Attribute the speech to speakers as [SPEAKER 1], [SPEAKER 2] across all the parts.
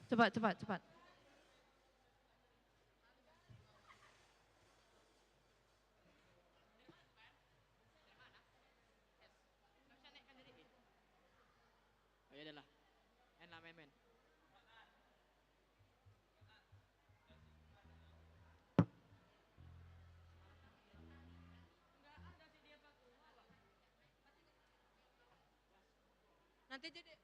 [SPEAKER 1] Cepat, cepat, cepat.
[SPEAKER 2] Oh ya lah. Enak men.
[SPEAKER 1] Nanti jadi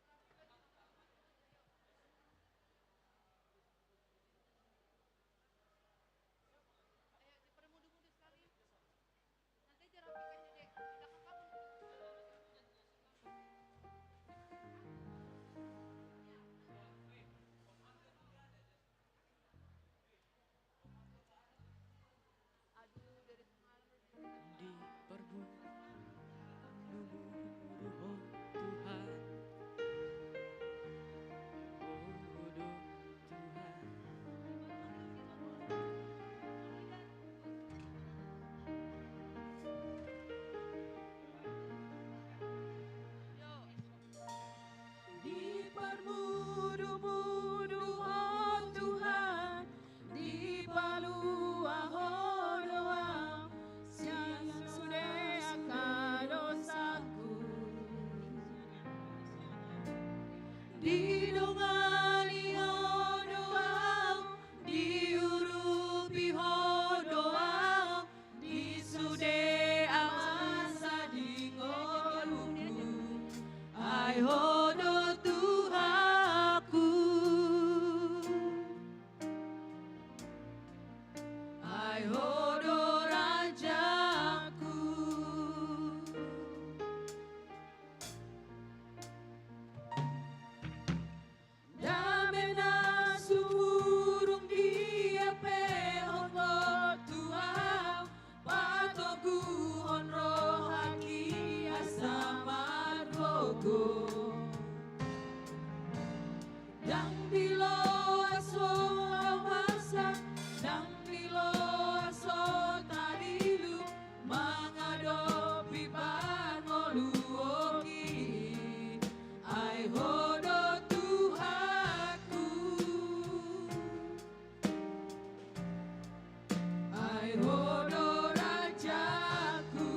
[SPEAKER 3] Dipermudah-mudah oh Tuhan, dipaluah oh doa, siang sudah akan dosaku. Didongani oh doa, diurupi oh doa, disude amasa dingolku, ai hodo Tuhanku, ai hodo Rajaku. Damena sumurung dia pehon lo Tuhan, patogu honro haki asama rogo. Dang bilo aso amasa, dang bilo aso tadilu, mangadopi pangoluoki, ai hodo Tuhanku, ai hodo Rajaku.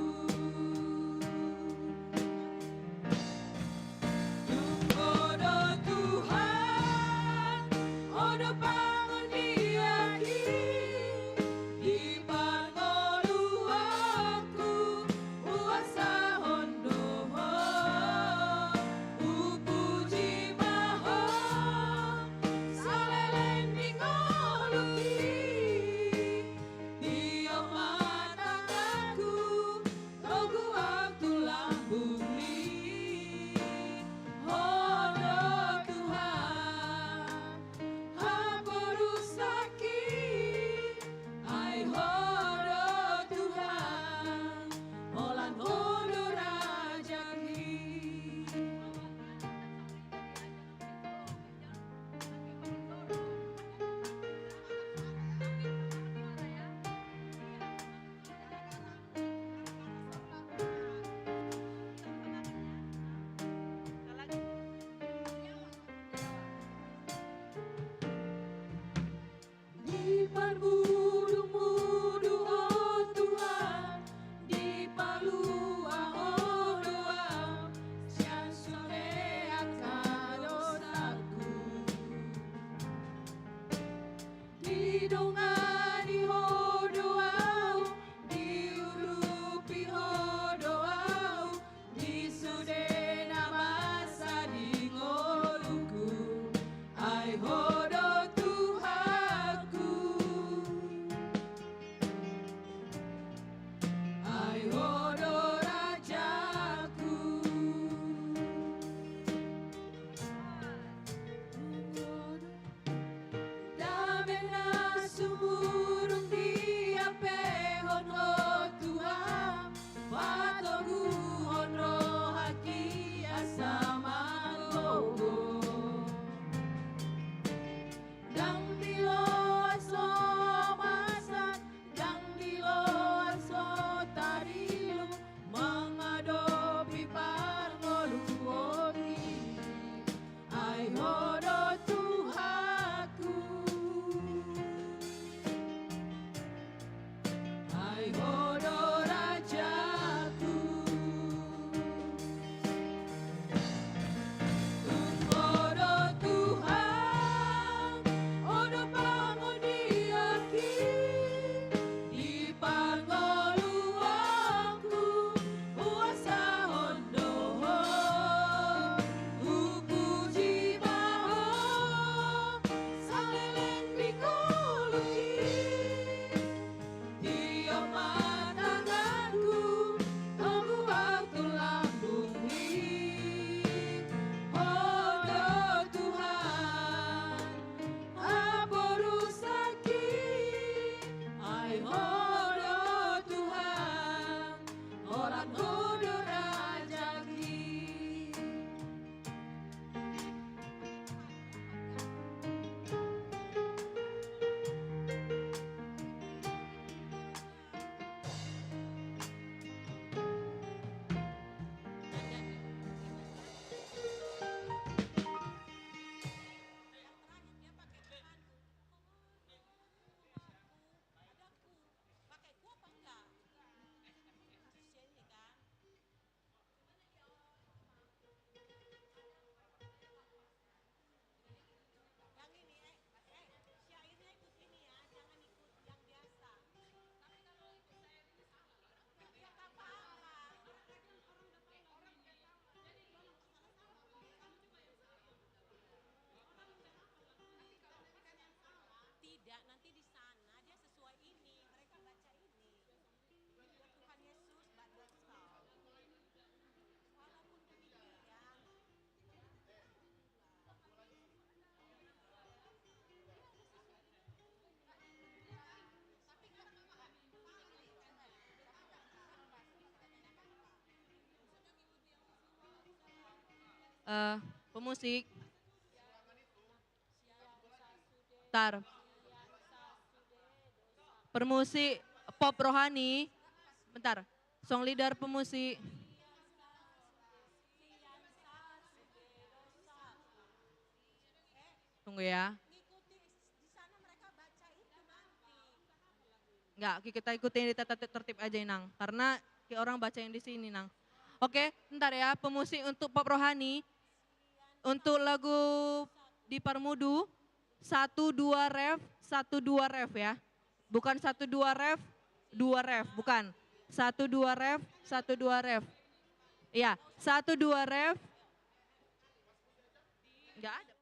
[SPEAKER 1] eh, pemusik. Bentar. Permusik pop rohani. Bentar. Song leader pemusik. Tunggu ya. Enggak, kita ikutin di tata tertib aja Inang. Karena orang bacain di sini Nang. Oke, bentar ya. Pemusik untuk pop rohani. Untuk lagu di Parmudu. 1-2 ref, 1-2 ref ya. Bukan 1-2 ref, 2 ref, bukan. 1-2 ref, 1-2 ref. Iya, 1-2 ref. Enggak ada.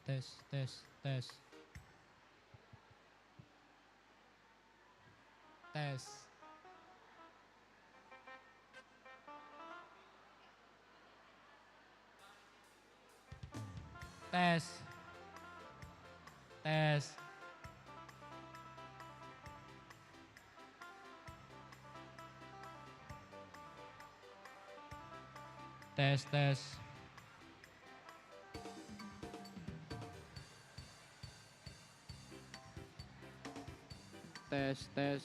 [SPEAKER 4] tes, tes, tes. Tes. Tes. Tes. Tes, tes.
[SPEAKER 2] Tes, tes.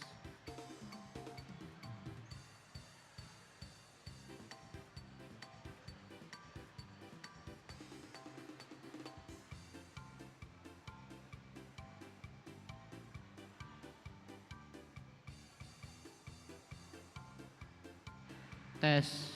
[SPEAKER 2] Tes.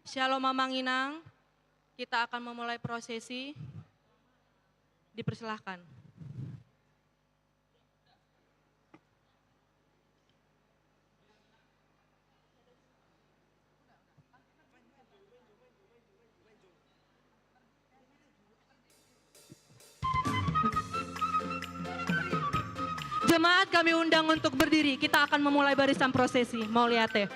[SPEAKER 1] Shalom Mamanginang, kita akan memulai prosesi. Dipersilahkan. Jemaat kami undang untuk berdiri, kita akan memulai barisan prosesi. Mau lihat ya?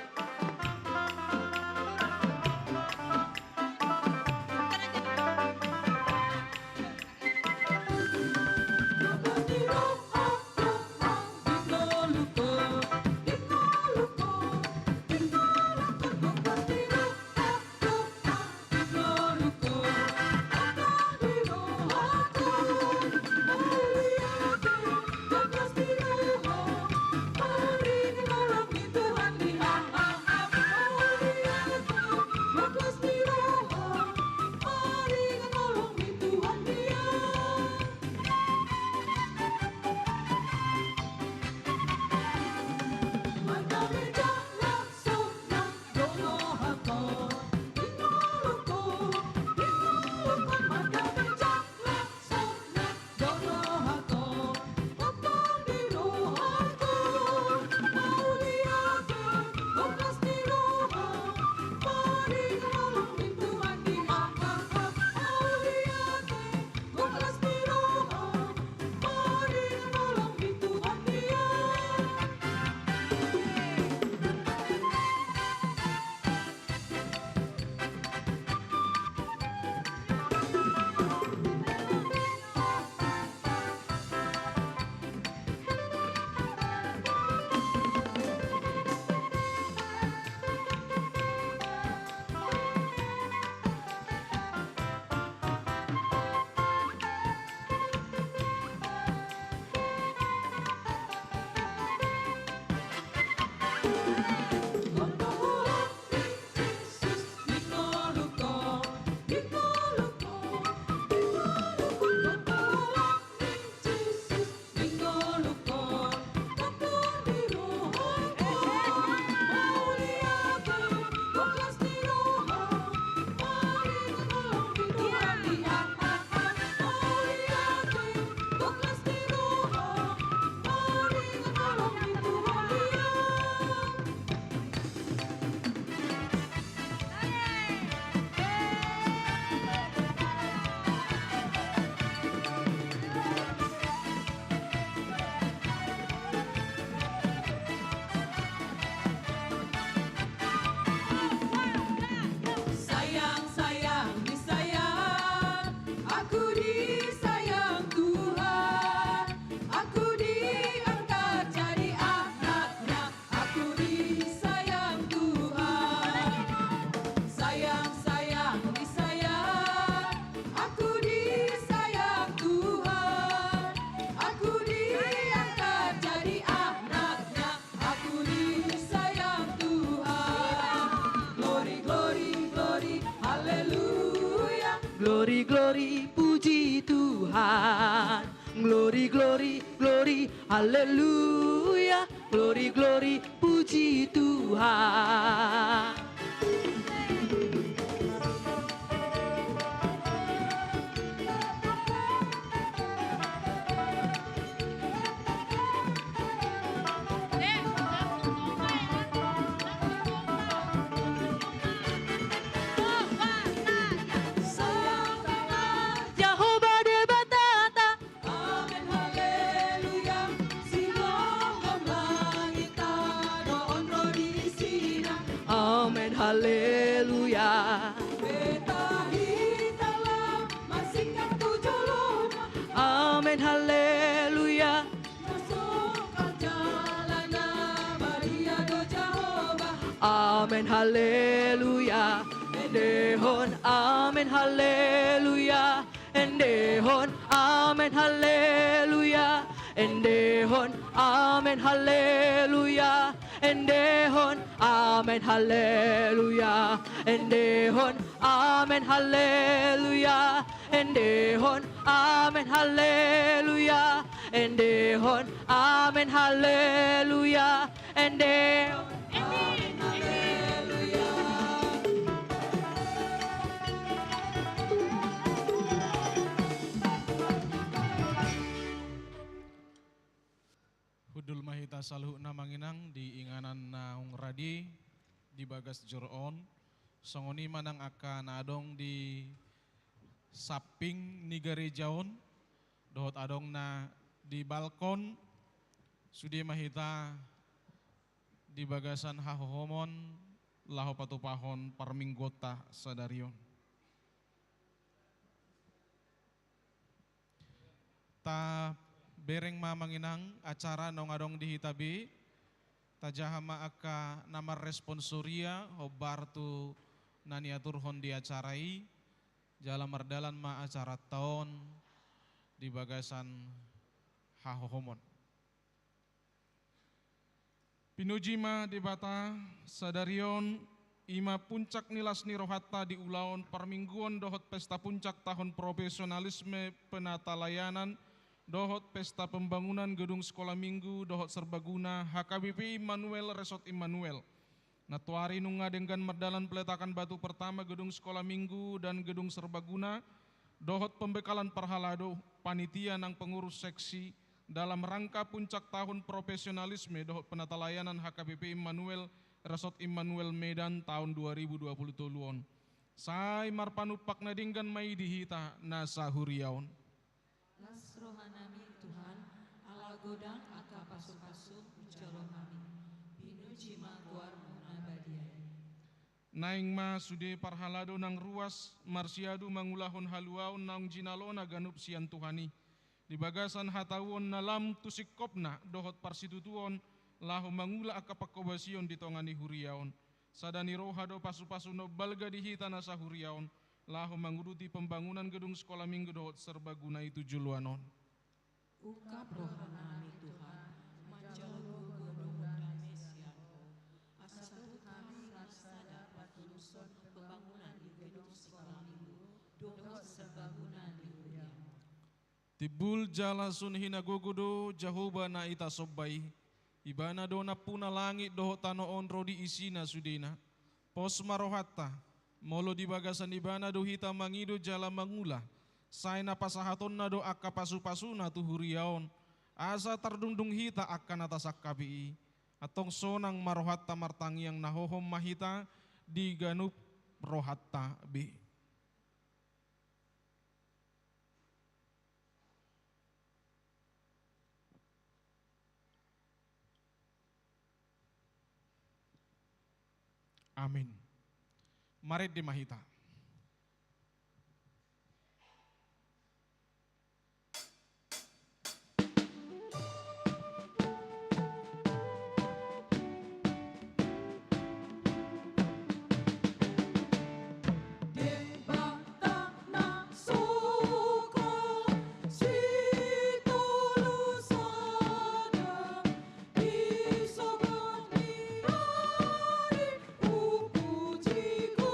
[SPEAKER 1] Glory, glory, puji Tuhan. Glory, glory, glory, haleluya. Glory, glory, puji Tuhan. Haleluya. Amin, haleluya. Amin, haleluya. Endehon, amin, haleluya. Endehon, amin, haleluya. Endehon, amin, haleluya. Endehon, amen, haleluya. Endehon, amen, haleluya. Endehon, amen, haleluya. Endehon, amen, haleluya. Endehon, amen, haleluya.
[SPEAKER 5] saluh na manginang di inganan naung radi di bagas joron songoni manang akan adong di saping ni gerejaon dohot adong na di balkon sudi mahita di bagasan hahohomon laho patupahon parminggota sadarion. Ta bereng mamanginang acara nong adong dihitabi tajahama aka nama responsoria hobar tu naniaturhon di acarai jala mardalan ma acara tahun di bagasan hahohomon. Pinuji ma di bata sadarion ima puncak nilas ni rohatta di ulaon parmingguan dohot pesta puncak tahun profesionalisme penata layanan dohot pesta pembangunan gedung sekolah minggu dohot serbaguna HKBP Immanuel Resort Immanuel. Natuari nunga dengan merdalan peletakan batu pertama gedung sekolah minggu dan gedung serbaguna dohot pembekalan parhalado panitia nang pengurus seksi dalam rangka puncak tahun profesionalisme dohot penata layanan HKBP Immanuel Resort Immanuel Medan tahun 2020 tuluon. Sai marpanut paknadinggan mai dihita nasa huriaon.
[SPEAKER 3] Las rohanami Tuhan, ala godang aka pasu-pasu jolong kami. Pinuji ma guarmu nabadiai.
[SPEAKER 5] Naing ma sude parhalado nang ruas marsiadu mangulahon haluaon nang jinalona ganup sian Tuhani. Di bagasan hatawon nalam tusikopna dohot parsitutuon lahu mangula aka pakobasion di tongani huriaon. Sadani rohado pasu-pasu no balga dihita nasa huriaon. Lahu menguruti pembangunan gedung sekolah minggu dohot serbaguna itu juluanon.
[SPEAKER 3] Ukap rohanami Tuhan, manjalo gunung damai sianko. Asal kami rasa dapat lulusan pembangunan di gedung sekolah minggu, dohot serbaguna di hurian.
[SPEAKER 5] Tibul jala sun hinagogodo jahoba na ita sobai. Ibana dona puna langit dohot tanoon rodi isina sudena. Pos marohata. Molo di bagasan ibana do hita mangido jala mangula. Sai na pasahaton na do akka pasu-pasu na tu huriaon. Asa tardungdung hita akan atas akabii. Atong sonang marohatta martangiang nahohom mahita di ganup rohatta bi. Amin. Mari di mahita.
[SPEAKER 3] Upuji ku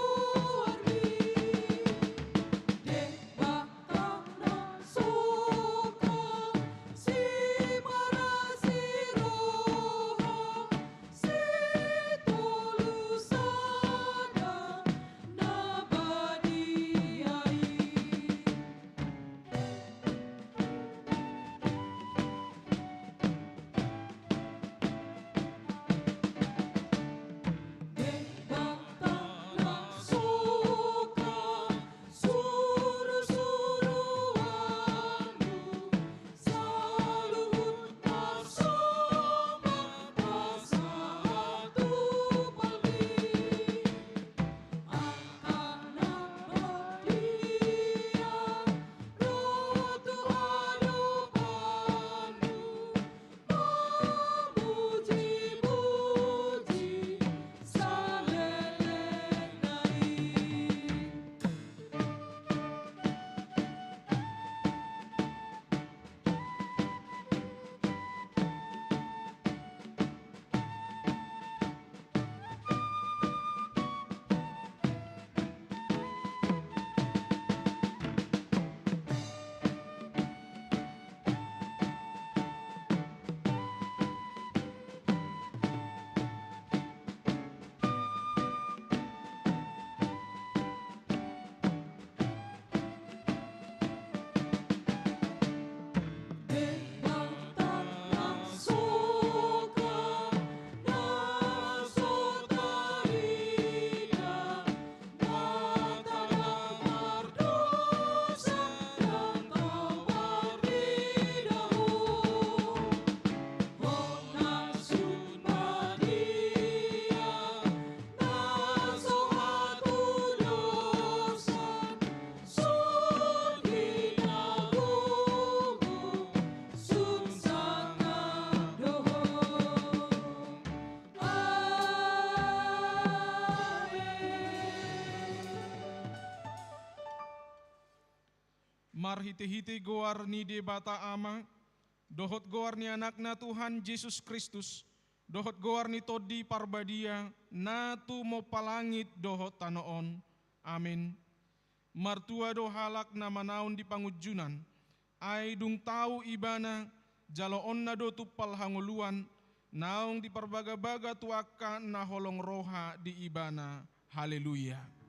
[SPEAKER 5] marhite-hite goar ni debata ama, dohot goar ni anakna Tuhan Yesus Kristus, dohot goar ni todi parbadia, natu mo palangit dohot tanoon. Amin. Martua do halak na manaon di pangujunan, ay dung tau ibana, jaloon na do tupal hanguluan, naong di parbaga-baga tuaka na holong roha di ibana. Haleluya.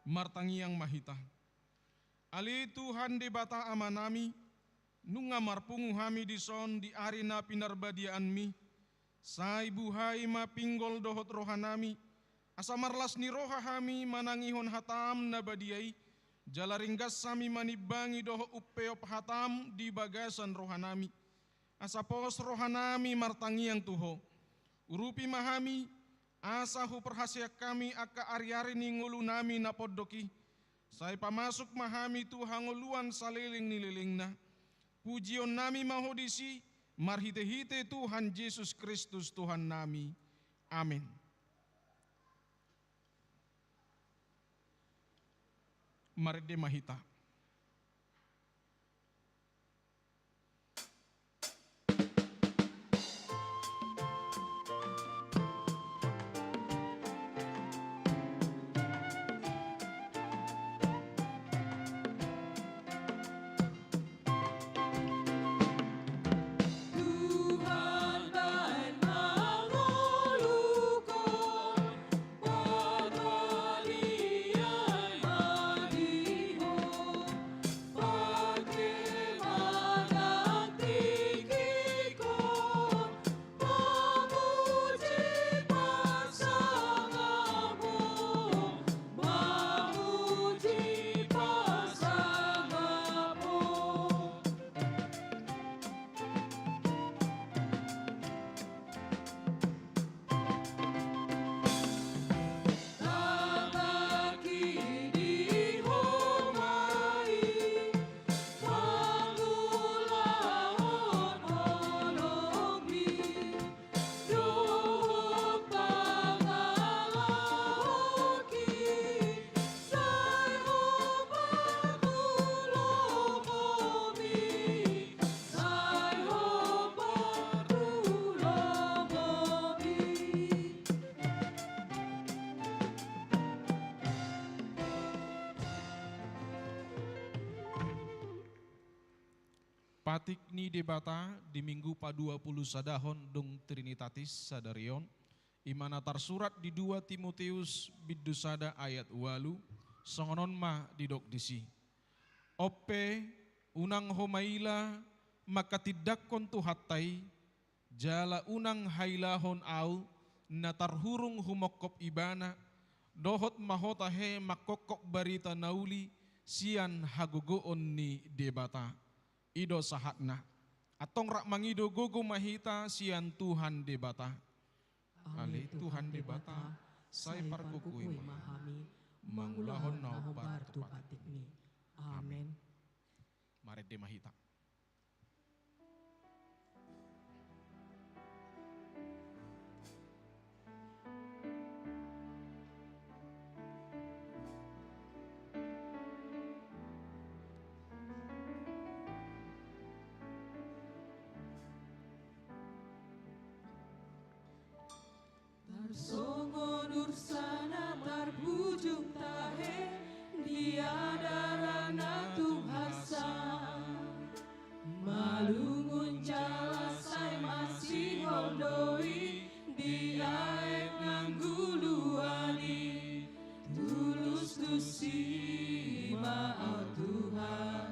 [SPEAKER 5] Martangi yang mahita. Ali Tuhan di bata amanami, nunga marpungu hami di son di arena pinarbadiaan mi, sai buhai ma pinggol dohot rohanami, asa marlas ni roha hami manangihon hatam na badiai, jalaringgas sami manibangi doho upeop hatam di bagasan rohanami, asa pos rohanami martangi yang tuho, urupi mahami, asa hu perhasia kami aka ari-ari ni ngulu nami na poddoki. Saya pamasuk mahami tu hanguluan saliling nililing na. Pujion nami mahodisi, marhite-hite Tuhan Yesus Kristus Tuhan nami. Amin. Mari mahita. Patik ni debata di minggu pa-20 sadahon dung Trinitatis sadarion, imana tarsurat di 2 Timotius biddusada ayat 8, songonon ma didok disi. Oppe unang homaila makatidakkon tu hattai, jala unang hailahon au na tarhurung humokop ibana, dohot mahotahe makokok barita nauli sian hagogoon ni debata. Ido sahatna, atong rak mangido gogo mahita sian Tuhan debata. Ali Tuhan debata, say parkukui mahami, mangulahon nau partu patikni. Amin. Mari de mahita.
[SPEAKER 3] Songo dursana tarbujung tahe diadarana tuhasa malungun jalasai masih hondoi diaek nangguluani tulus tusi maau Tuhan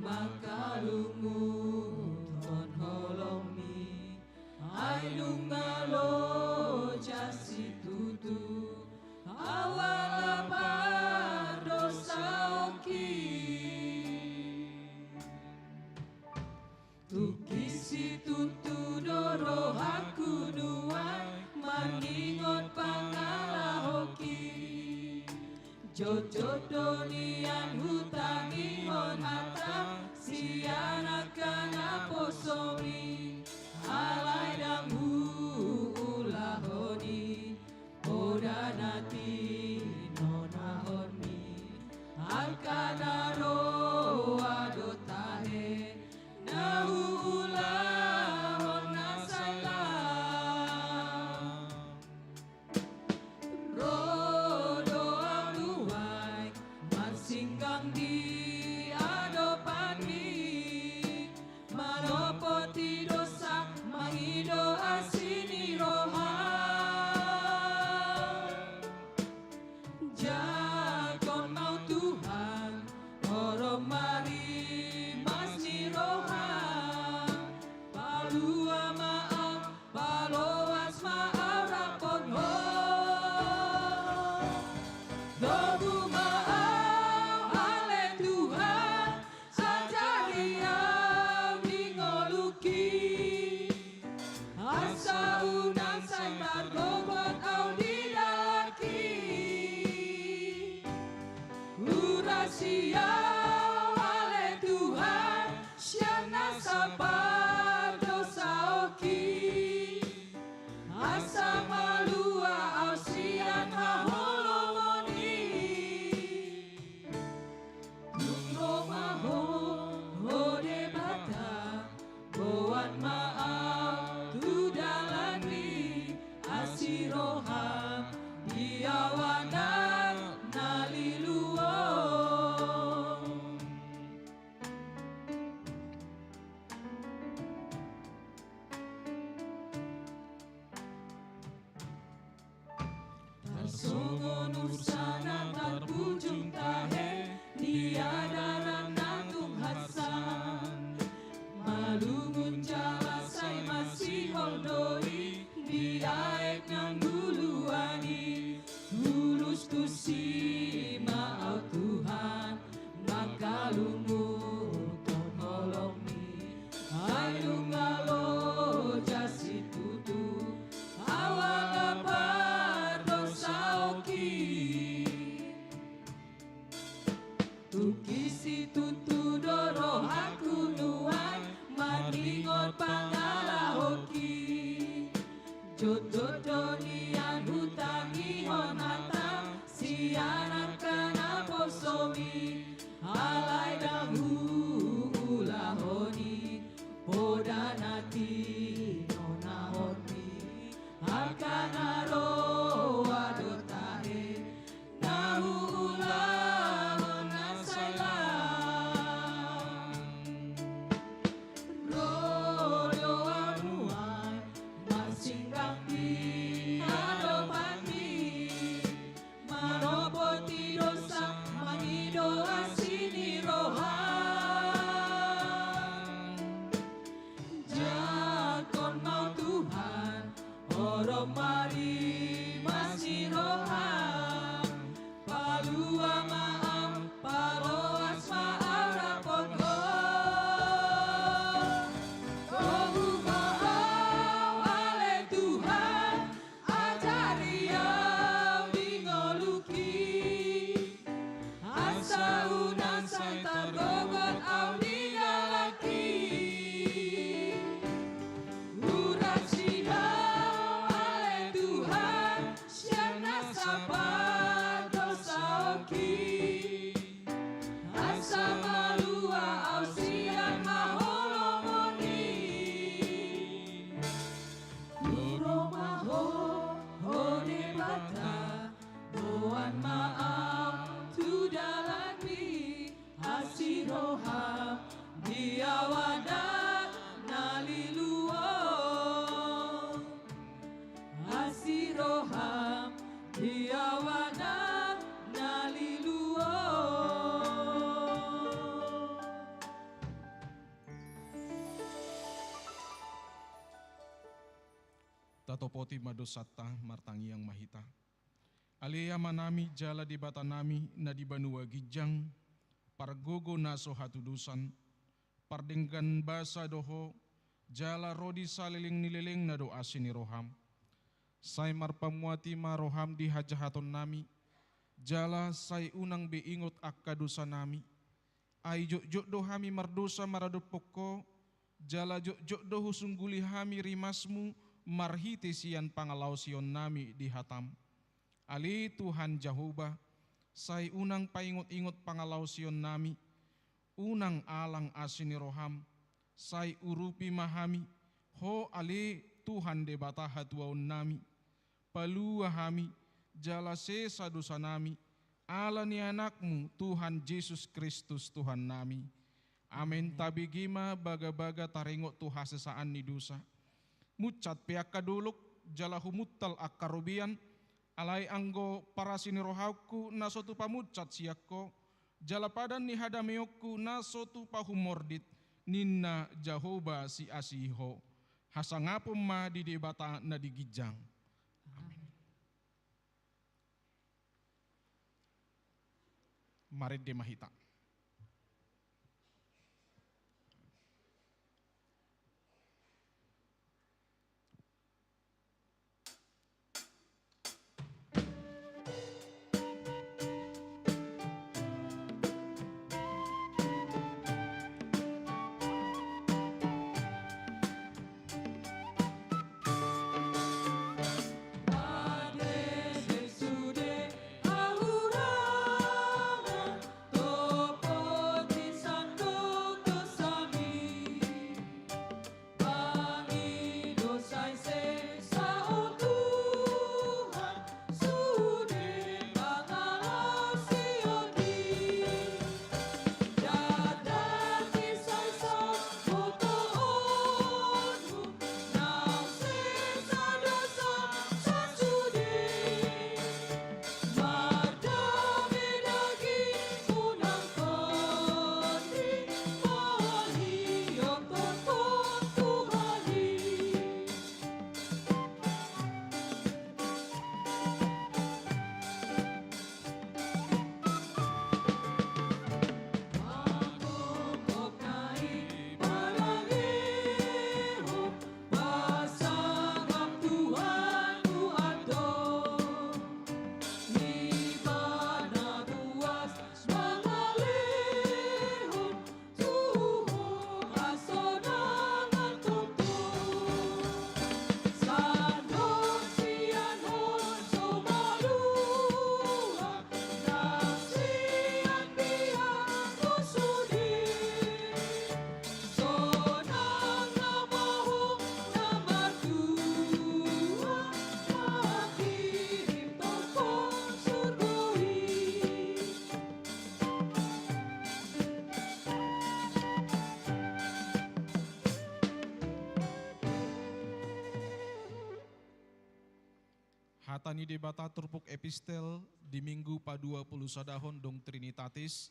[SPEAKER 3] maka lungun ton holomi ai lungalo jasi tutu awal apa dosa oki tukisi tutu doro haku nuai maningot pangala hoki Jojodonian hutangi monhata sianakan aposomi alai damu ulahoni odanati nonahoni alkanaro adotahe nahu ulahon nasailah rodo aduai marsinggang di adopani manopoti dosa mangido asini roha jakon mau Tuhan oro mari masni roha palua maaf paloas maaf rapon ho dogu maaf ale Tuhan ajari au dingoluki asa unang say margobot au didalaki Urasia ale Tuhan siana sapar dosa oki asa malua au sian haholomoni Nuromaho hode bata boan maaf tudalani asiroha diawanan naliluo Tarsongon ursana tarbujung tahe diadaran natung hasan malungun jalasai masih holdoi diaek nang duluani tulus tusi maau Tuhan makalungu tongolongi ayu ngalo jasi tutu awang apa dosa oki tukisi tutu doro aku nuan maringot pangala hoki jododonian hutangi honata sianakan aposomi alai dahu ulahoni podanati nonahoni alkanaro adotahe nahu ulahon nasailah rodo anuai marsinggang di adopani manopoti dosa mangido asini roha jakon mau Tuhan oro mari masih roha palua maaf paloas maaf rapon ho Kohu maaf ale Tuhan ajari au dingoluki asa unang say targogot au digalaki Urasia ale Tuhan siana sapar dosa oki asa malua au sian maholomoni Nuromaho hode bata boan maaf tudalani asiroha diawadan naliluo asiroha diawadan naliluo
[SPEAKER 5] Tatopoti madosata martangi yang mahita. Alea manami jala di bata nami na di banua gijang pargogo naso hatudusan pardenggan basa doho jala rodi saliling nililing na doa sini roham. Say marpamuati maroham di hajahaton nami Jala sai unang biingot akka dosa nami. Ay jok do hami mardosa maradot poko, jala jok do husungguli hami rimasmu marhiti sian pangalaw sion nami di hatam. Ali Tuhan Jehovah, sai unang paingot-ingot pangalaw sion nami, unang alang asini roham, sai urupi mahami, ho ali Tuhan debata hatuaun nami, palua hami, jala sesa dosa nami, ala ni anakmu Tuhan Yesus Kristus Tuhan nami. Amin. Tabigima baga-baga taringot tu hasesaan ni dosa. Mucat pihak kaduluk jala humuttal akarubian, alai anggo parasini rohauku nasotu pamucat siakko, jala padan ni hadameokku nasotu pahumordit, ninna Jehovah si asiho. Hasangapum ma di debata na digijang. Mari demahita. Hatani debata turpuk epistel di minggu pa-20 sadahon dong Trinitatis,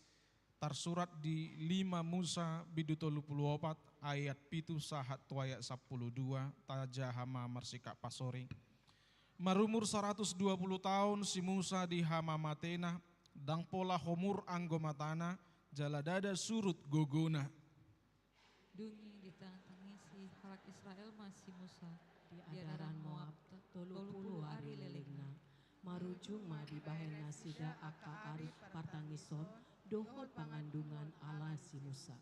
[SPEAKER 5] tersurat di 5 Musa bidu 34 ayat pitu sahat tuayat 12 taja hama marsika pasoring. Marumur 120 tahun si Musa di hama matena, dang pola homur anggo matana, jala dada surut gogona.
[SPEAKER 3] Dungi ditantangis si halak Israel masih Musa.
[SPEAKER 6] Di adaran Moab, 30 hari lelengna, marujung ma di bahena sida aka ari partangison, dohot pangandungan ala si Musa.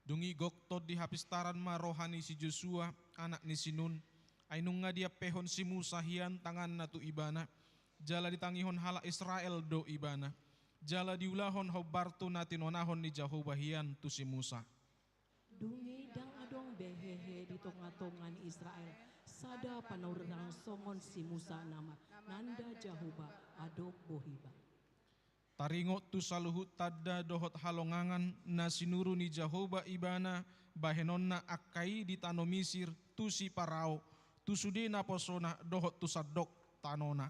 [SPEAKER 5] Dungi goktod di hapistaran ma rohani si Joshua, anak ni Sinun, ainung nga dia pehon si Musa hian tangan na tu ibana, jala ditangihon hala Israel do ibana, jala diulahon hobartu natinonahon ni Jehovah hian tu si Musa.
[SPEAKER 6] Dungi dang adong behehe di tonga-tongan Israel, sada panaurang songon si Musa nama, nanda Jehovah adok bohiba.
[SPEAKER 5] Taringo tu saluhut tadda dohot halongangan na sinuru ni Jehovah ibana bahenon na akai di tano Misir tu si Parao tu sudena posona dohot tu sadok tanona.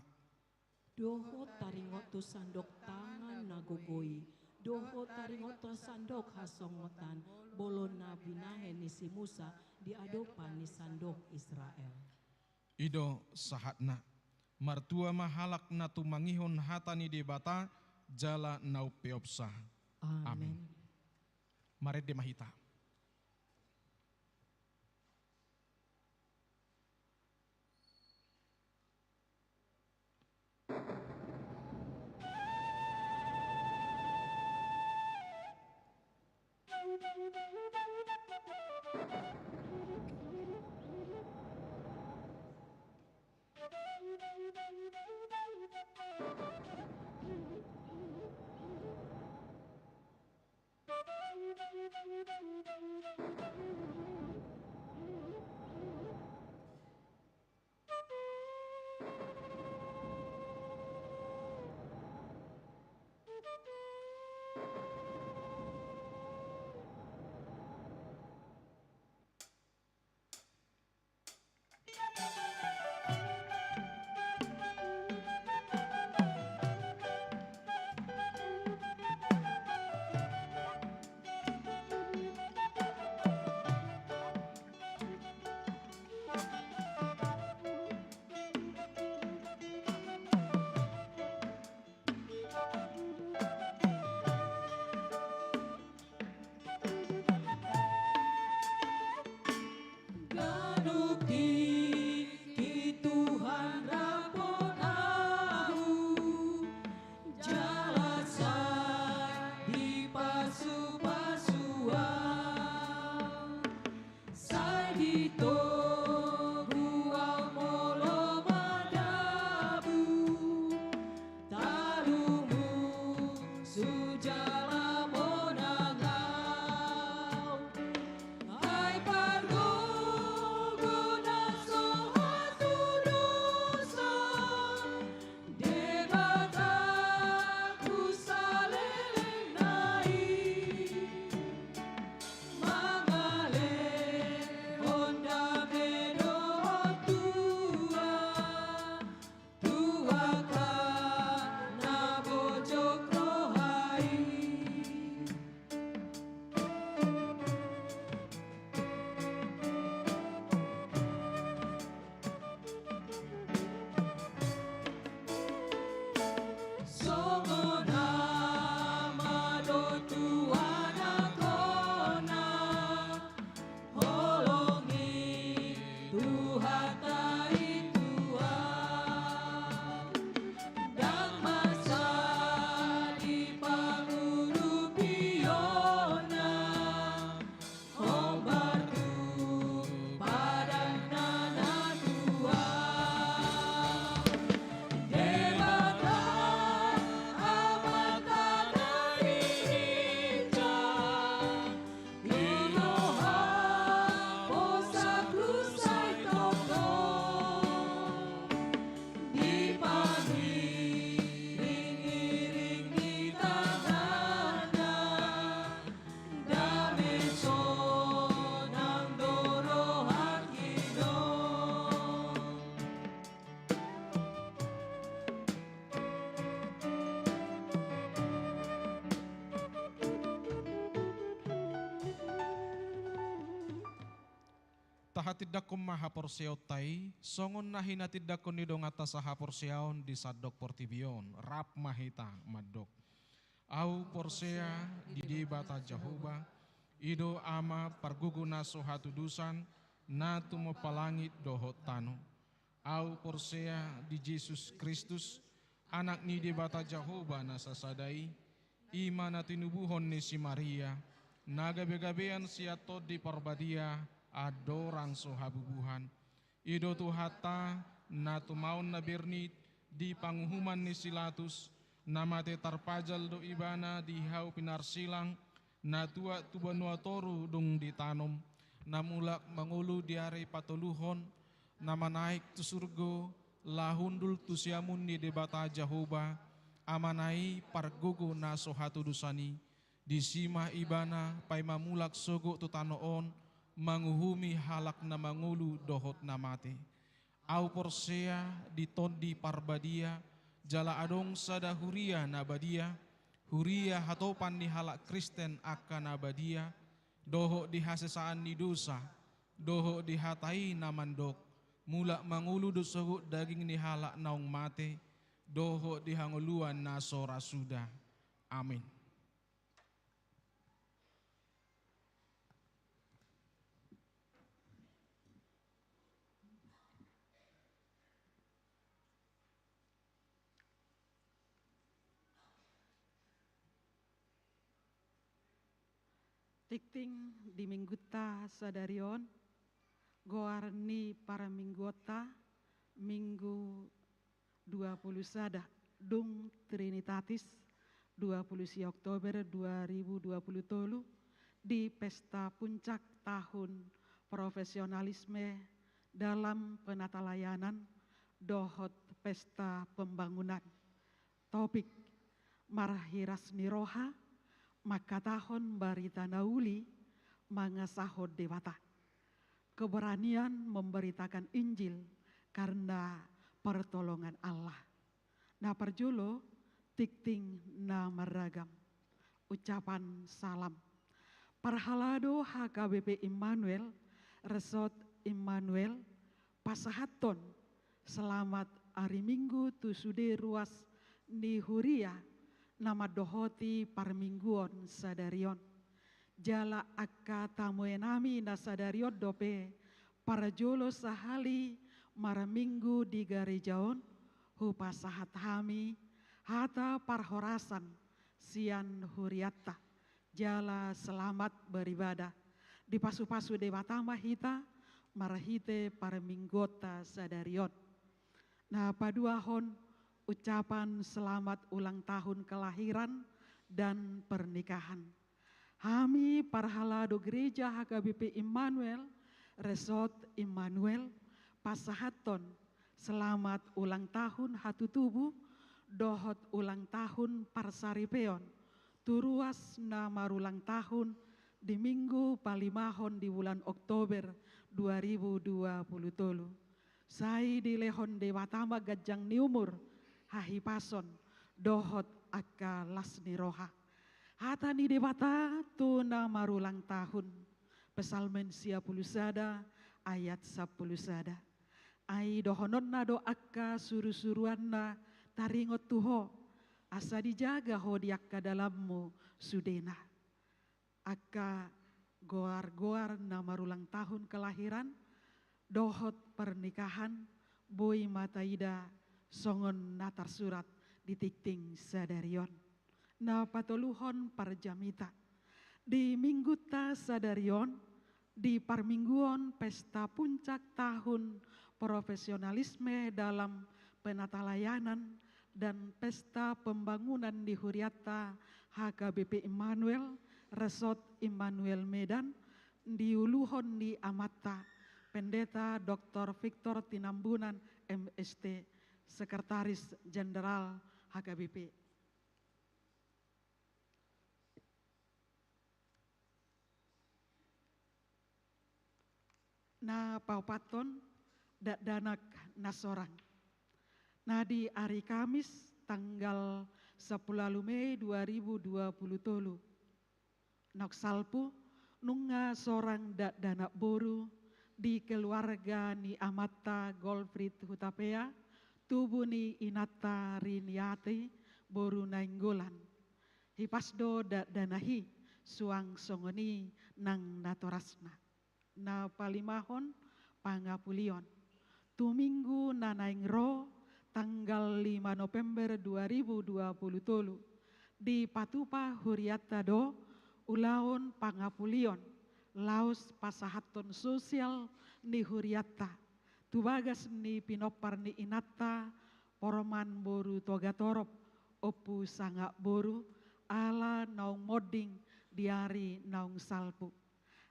[SPEAKER 6] Dohot taringot tu sandok tangan nagogoi, dohot taringot tu sandok hasongotan, bolon na binahe ni si Musa di adopan ni sandok Israel.
[SPEAKER 5] Ido sahatna, martua mahalak na tumangihon hatani debata, jala nau peopsa.
[SPEAKER 6] Amin.
[SPEAKER 5] Mari demahita. Tahatidakum maha porsiotai, songon nahi natidakon nidong atas saha porsiaon di sadok portibion, rap mahita madok. Au porsea di bata Jahoba, ido ama parguguna sohatu dusan, na tumopalangit dohot tanu. Au porsea di Yesus Kristus, anak ni di bata Jahoba na sasadai, ima na tinubuhon ni si Maria, nagabe-gabean siato di parbadia, adorang sohabubuhan. Ido tuhata na tumaon na birnit di panghuman ni Silatus, namate tarpajal do ibana di hau pinarsilang, na tua tubanua toru dong ditanom, namulak mangulu diare patuluhon, nama naik tu surgo, lahundul tu siamun ni debata Jahoba, amanai pargugu na sohatu dusani, di sima ibana pai mamulak sogo tu tanoon, manguhumi halak na mangulu dohot namate. Au porsea di tondi parbadia, jala adong sada huria nabadia, huria hatopan ni halak Kristen akan nabadia, doho di hasesaan ni dosa, doho di hatai namandok, mulak mangulu dosogo daging ni halak naung mate, doho di hanguluan na sora sudah. Amin.
[SPEAKER 7] Tikting di minggutta sadarion, goarni para minggota, minggu 20 sada, dung Trinitatis 20 Oktober 2023 di pesta puncak tahun profesionalisme dalam penata layanan dohot pesta pembangunan. Topik marhiras niroha maka tahun barita nauli mangasahod dewata. Keberanian memberitakan Injil karena pertolongan Allah. Na perjulo tikting na meragam. Ucapan salam. Parhalado HKBP Immanuel, Resort Immanuel, Pasahaton, selamat hari Minggu tu sude ruas ni huria, nama dohoti parmingguon sadarion. Jala akka tamuenami na sadarion dope, para jolo sahali mara minggu di garejaon, hu pasahat hami, hata parhorasan, sian huriatta. Jala selamat beribadah. Di pasu-pasu dewatama hita, marahite para minggota sadarion. Nah paduahon ucapan selamat ulang tahun kelahiran dan pernikahan. Hami parhalado gereja HKBP Immanuel, Resort Immanuel, Pasahaton, selamat ulang tahun hatutubu, dohot ulang tahun parsaripeon, turuas na marulang tahun di minggu palimahon di bulan Oktober 2023. Sai di lehon dewatama gajang niumur hahipason dohot akka lasni roha. Hata ni dewata tu na marulang tahun. Pesalmen 10 sada ayat 10 sada. Ai dohonon na do akka suru-suruan na taringot tuho. Asa dijaga ho diakka dalammu sudena. Akka goar-goar na marulang tahun kelahiran, dohot pernikahan, boy mataida songon natar surat di tikting sadarion. Na patoluhon parjamita. Di mingguta sadarion, di parmingguon pesta puncak tahun profesionalisme dalam penata layanan dan pesta pembangunan di Huriata HKBP Immanuel, Resort Immanuel Medan, di Uluhon di Amata, Pendeta Dr. Victor Tinambunan MST, Sekretaris Jenderal HKBP. Na paupaton danak nasorang. Nah di hari Kamis tanggal 10 Mei 2023 Noksalpu nunga sorang danak boru di keluarga ni Amata Golfrit Hutapea tubuh ni Inata Riniati boru nainggolan hipasdo danahi suang songoni nang natorasna na palimahon pangapulion tuminggu nanaing ro tanggal 5 November 2023 di Patupa Huriata do ulaon pangapulion laos pasahaton sosial ni Huriata tubagas ni pinopar ni Inata poroman boru togatorop opu sanga boru ala naung moding diari naung salpu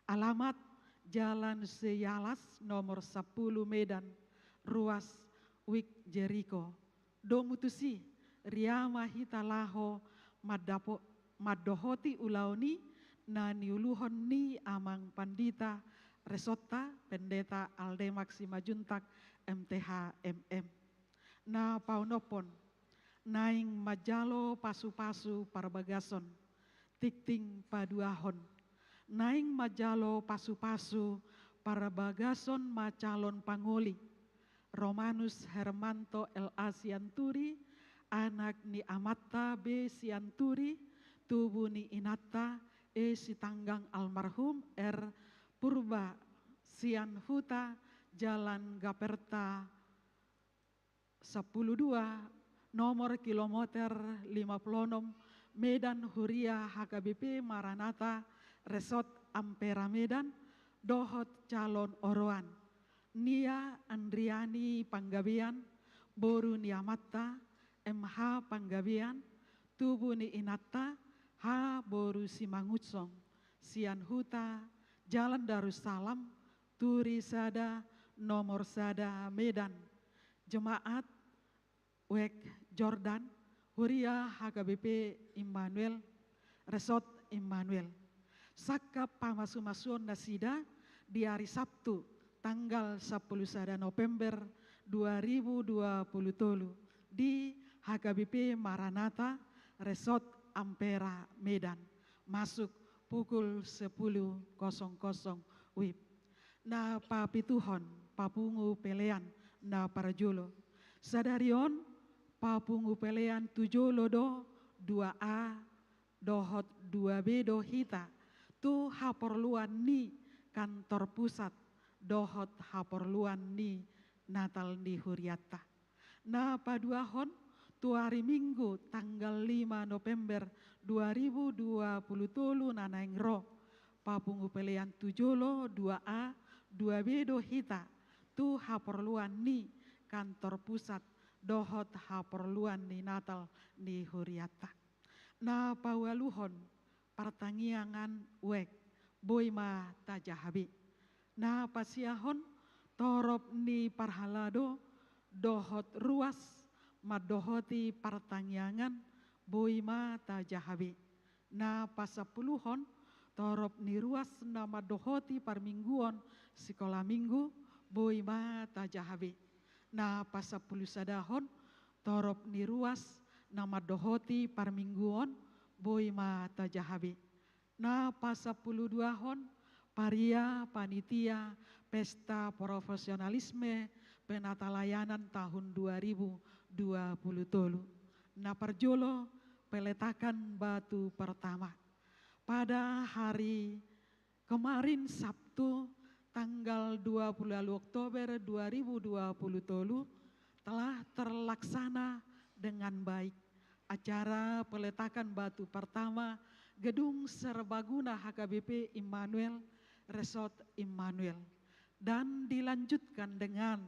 [SPEAKER 7] alamat Jalan Seyalas nomor 10 Medan, ruas Wik Jericho. Domutusi riama hitalaho madohoti ulaoni na niuluhon ni amang pandita resota pendeta Alde Maksima Juntak MTH MM. Na paunopon naing majalo pasu-pasu parbagason tikting paduahon. Naing majalo pasu-pasu para bagason macalon pangoli. Romanus Hermanto L.A. Sianturi, anak ni Amata B. Sianturi, tubuh ni Inata E. Sitanggang almarhum R. Purba Sianhuta, Jalan Gaperta 102, nomor kilometer 56, Medan Huria HKBP Maranatha Resort Ampera Medan, dohot calon oroan. Nia Andriani Panggabian, Boru Niamata, MH Panggabian, Tubu Ni Inata, H Boru Simangutsong, Sian Huta, Jalan Darussalam, Turi Sada, Nomor Sada Medan, Jemaat Wek Jordan, Huria HKBP Immanuel, Resort Immanuel. Saka pamasu-masuon nasida di hari Sabtu tanggal 10 November 2020 di HKBP Maranatha Resort Ampera Medan. Masuk pukul 10.00 WIB. Na papituhon papungu pelean na parajolo. Sadarion papungu pelean tujolo do 2A dohot 2B do hita. Tu haporluan ni kantor pusat dohot haporluan ni Natal ni Huriata. Na paduahon tu hari Minggu tanggal 5 November 2020 nanaing ro papungu pelean tujolo 2A 2B do hita. Tu haporluan ni kantor pusat dohot haporluan ni Natal ni Huriata. Na pawaluhon pertangiangan wek boima tajahabi. Na pasiahon torop ni parhalado dohot ruas madohoti pertangiangan boima tajahabi. Na pasapuluhon torop ni ruas na madohoti parmingguon sekolah minggu boima tajahabi. Na pasapuluh sadahon torop ni ruas na madohoti parmingguon boima tajahabi. Na pasapuluh duahon paria panitia pesta profesionalisme penata layanan tahun 2020. Na parjolo peletakan batu pertama. Pada hari kemarin Sabtu tanggal 20 Oktober 2020 telah terlaksana dengan baik acara peletakan batu pertama Gedung Serbaguna HKBP Immanuel, Resort Immanuel, dan dilanjutkan dengan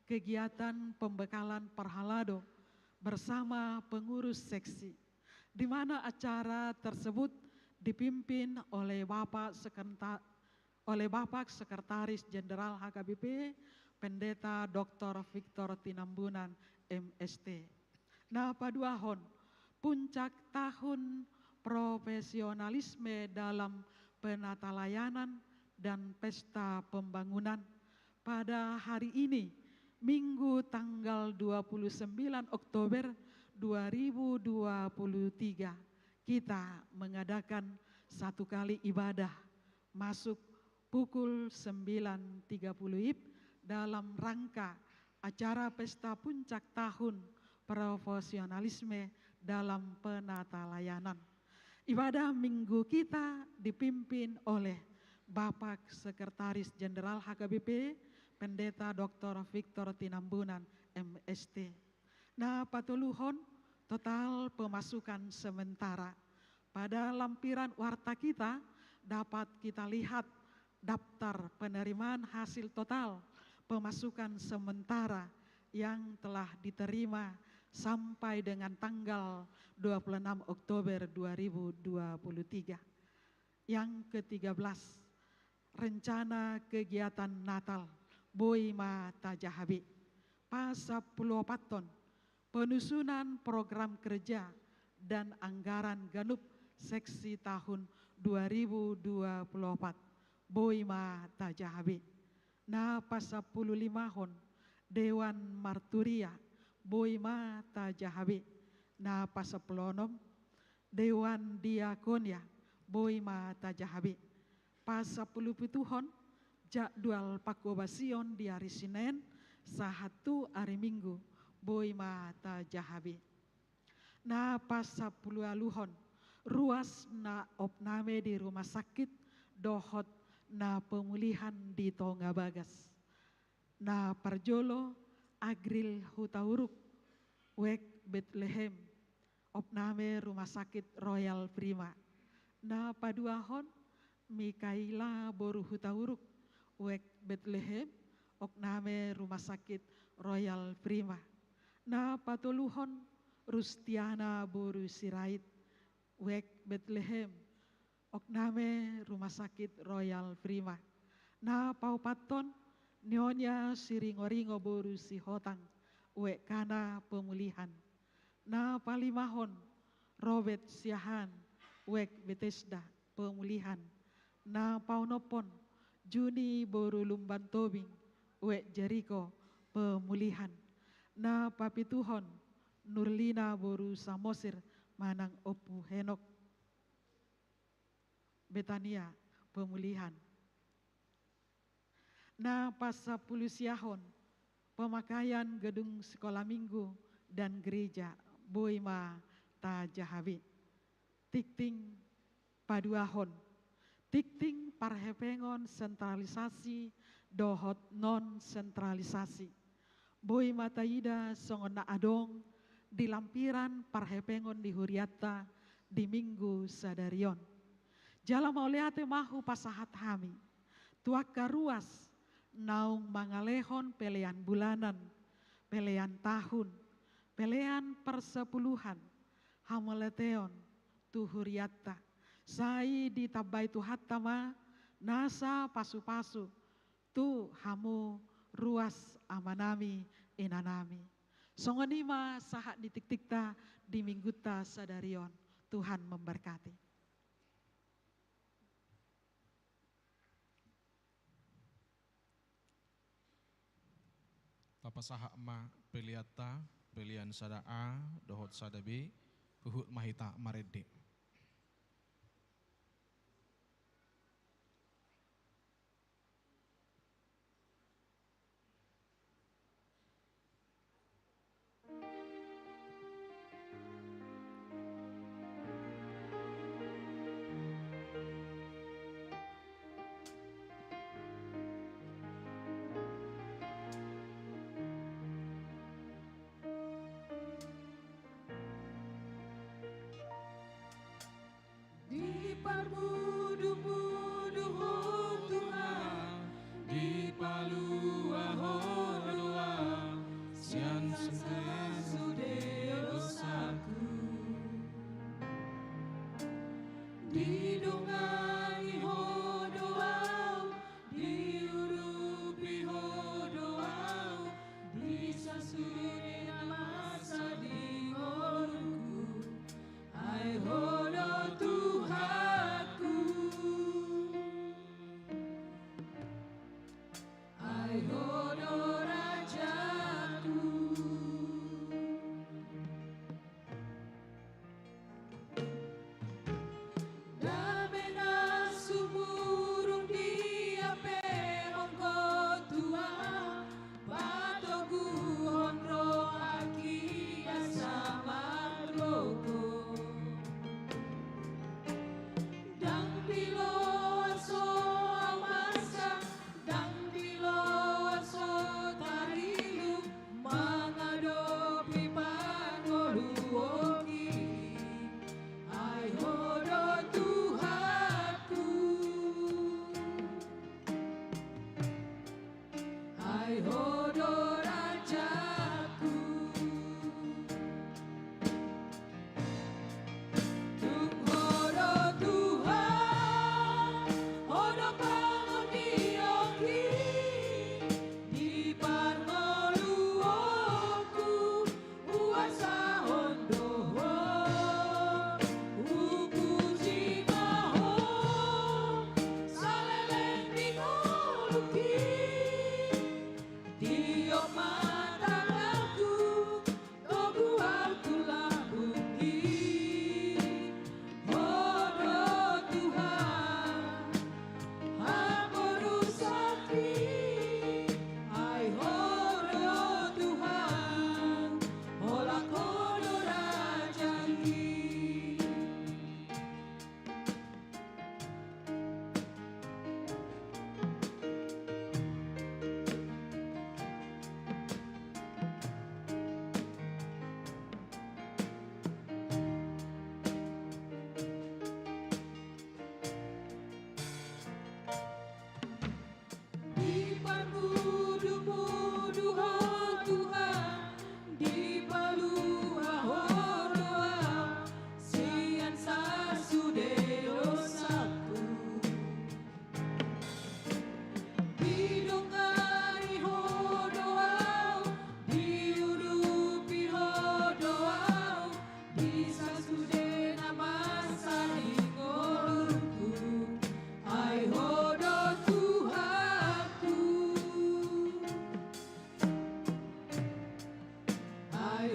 [SPEAKER 7] kegiatan pembekalan Parhalado bersama pengurus seksi, di mana acara tersebut dipimpin oleh Bapak Sekretaris Jenderal HKBP Pendeta Dr. Victor Tinambunan MST. Nah, paduahon puncak tahun profesionalisme dalam penata layanan dan pesta pembangunan pada hari ini, Minggu tanggal 29 Oktober 2023, kita mengadakan satu kali ibadah masuk pukul 9.30 WIB dalam rangka acara pesta puncak tahun profesionalisme dalam penata layanan. Ibadah minggu kita dipimpin oleh Bapak Sekretaris Jenderal HKBP Pendeta Dr. Victor Tinambunan MST. Nah, patuluhon total pemasukan sementara. Pada lampiran warta kita dapat kita lihat daftar penerimaan hasil total pemasukan sementara yang telah diterima sampai dengan tanggal 26 Oktober 2023. Yang ke-13, rencana kegiatan Natal Boima Tajahabi. Pasapuluopaton, penyusunan program kerja dan anggaran Ganup seksi tahun 2024 Boima Tajahabi. Na pasapululimahon, Dewan Marturia Boima Tajahabi. Na pasaplonom, Dewan Diakonia Boima Tajahabi. Pasapulupituhon, jadwal pakobasion di hari Senin, sahatu hari Minggu Boima Tajahabi. Na pasapulualuhon, ruas na opname di rumah sakit dohot na pemulihan di Tonga Bagas. Na parjolo Agril Hutauruk Wek Bethlehem opname rumah sakit Royal Prima. Na paduahon Mikaela boru hutauruk wek Bethlehem okname rumah sakit Royal Prima. Na patuluhon Rustiana boru sirait wek Bethlehem okname rumah sakit Royal Prima. Na paupaton Nyonya Siringoringo boru si hotang wek kana pemulihan. Na palimahon Robert Siahan wek Bethesda pemulihan. Na paunopon Juni boru lumban tobing wek Jericho pemulihan. Na papituhon Nurlina boru Samosir manang opu Henok Betania pemulihan. Na pasapulusiahon pemakaian gedung sekolah minggu dan gereja Boima Tajahawi. Tikting paduahon, tikting parhepengon sentralisasi dohot non sentralisasi. Boima Taida songona adong di lampiran parhepengon di Huriata di minggu sadarion. Jala mauleate mahu pasahat hami, tuaka ruas naung mangalehon pelean bulanan, pelean tahun, pelean persepuluhan, hamaleteon tuhuriata, sai ditabai tuhatama, nasa pasu-pasu, tu hamu ruas amanami inanami. Songonima sahat ditik-tikta di mingguta sadarion, Tuhan memberkati.
[SPEAKER 5] Tapa saha ma peliata, pelian sadaa, dohot sadabi, puhut mahita marede.
[SPEAKER 3] Di parmudu-mudu oh Tuhan, di palua oh doa, sian sude dosaku. Di dongangi oh doa, di urupi oh doa, di sasuri masa di ngorku, ai hodo Tuhanku, ai hodo Rajaku. Damena sumurung di ape ongko tua, patogu honro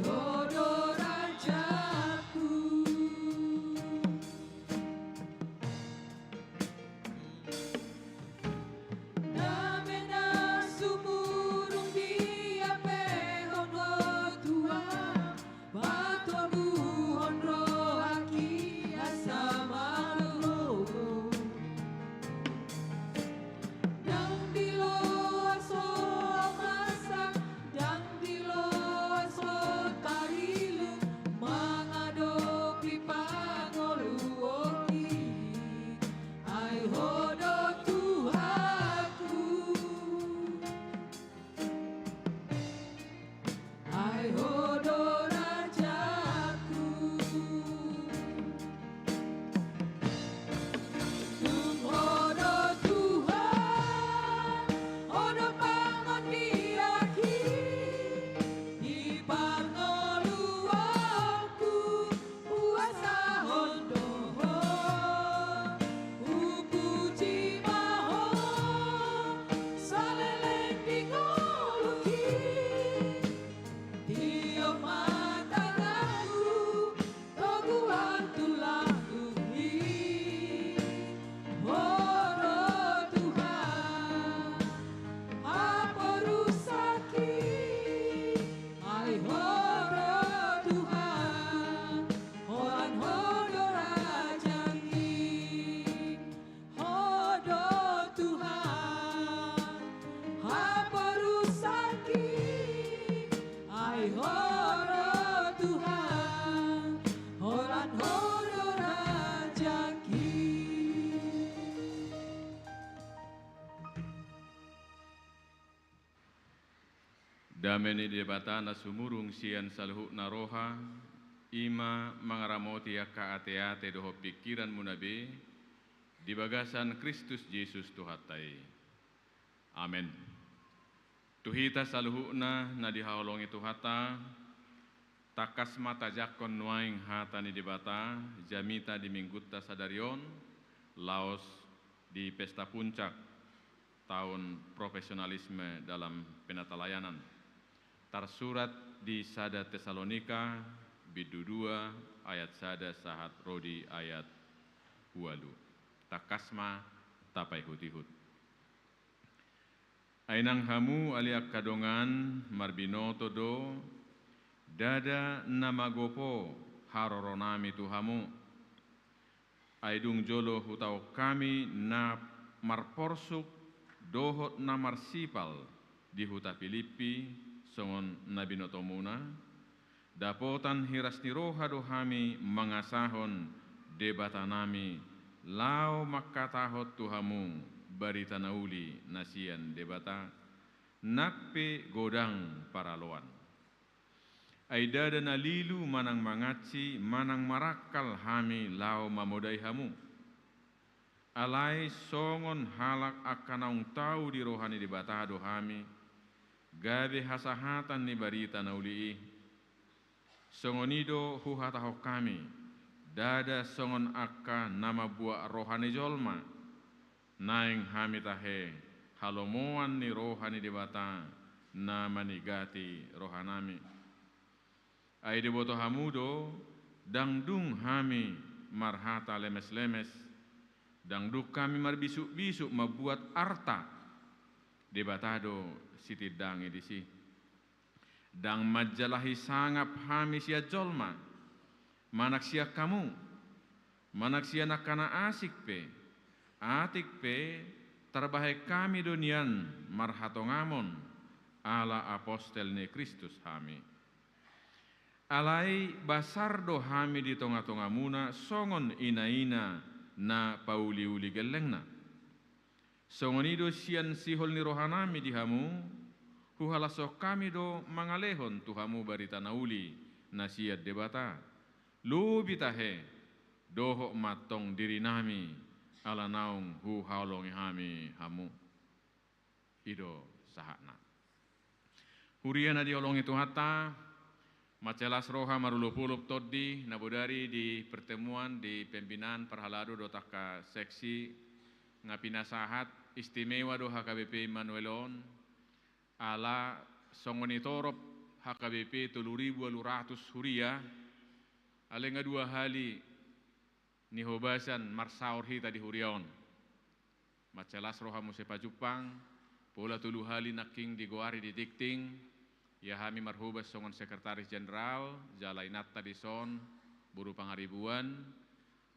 [SPEAKER 3] hodo rajaku. Namena sumurung dia pehono tua, batobu honro aki asama logo. Dang dilo aso masak, dang dilo aso tarilu, mangadopi pangoluoki. Ai hodo Tuhanku, ai hodo rajaku. Tung hodo Tuhan, hodo pangondiaki, di pangoluanku, puasa hondoho, upuji maho, saleleng di ngoluki, tiap matagaku, toguan tulangui. Hodo Tuhan, apa rusaki? Ai hodo Tuhan, horan hodo rajangi. Hodo Tuhan, apa rusaki? Ai hodo Tuhan, horan hodo rajangi.
[SPEAKER 8] Dameni debata na sumurung sian salhu naroha, ima mangaramoti yaka ate-ate doho pikiran munabe, di bagasan Kristus Yesus Tuhatai. Amin. Tuhita salhu na dihaolongi Tuhata, takas mata jakon nuaing hata ni debata, jamita di minggutta sadarion, laos di pesta puncak tahun profesionalisme dalam penatalayanan. Tersurat di Sada Tesalonika, bidu 2 ayat sada sahat rodi ayat 20. Takasma tapai hutihut. Ainang hamu aliak kadongan marbinoto do, dada namagopo haroronami tuhamu. Aidung jolo hutau kami na marporsuk dohot na marsipal di huta Filipi, songon Nabi Notomuna, dapotan hiras niroha dohami mangasahon debatanami, lao makatahot tuhamu barita nauli nasian debata, nakpe godang paraloan. Aida dan alilu manang mangaci, manang marakal hami lao mamodai hamu. Alai songon halak akanaung tau di rohani debata dohami, gabe hasahatan ni barita nauli. Songonido huhataho kami, dada songon akka nama buah rohani jolma, naing hami tahe halomoan ni rohani debata, nama nigati rohanami. Aide boto hamudo, dangdung hami marhata lemes-lemes, dangduk kami marbisuk-bisuk mabuat arta, debatado siti dangi disi. Dang majalahi sangap hami sia jolma, manak sia kamu, manak sia nakana asik pe, atik pe, terbaik kami dunian marhatongamon, ala apostel ni Kristus hami. Alai basardo hami di tonga-tongamuna, songon ina-ina na pauli-uli gelengna. Songonido sian sihol ni rohanami dihamu, huhalaso kami do mangalehon tuhamu barita nauli nasiat debata. Lubi tahe doho matong diri nami ala naung huhalongi hami hamu. Ido sahana. Huriana diolongi Tuhata, macelas roha marulupulup toddi nabudari di pertemuan di pembinaan perhaladu dotaka seksi ngapinasahat istimewa do HKBP Manuelon ala songonitorop HKBP 3.200 huria, alenga 2 hali ni hobasan marsaur hita di huriaon. Macalas roha mo sepa Jupang, pola 3 hali naking di goari di dikting, ya hami marhubas songon sekretaris jenderal, jalai natta di son, buru pangaribuan,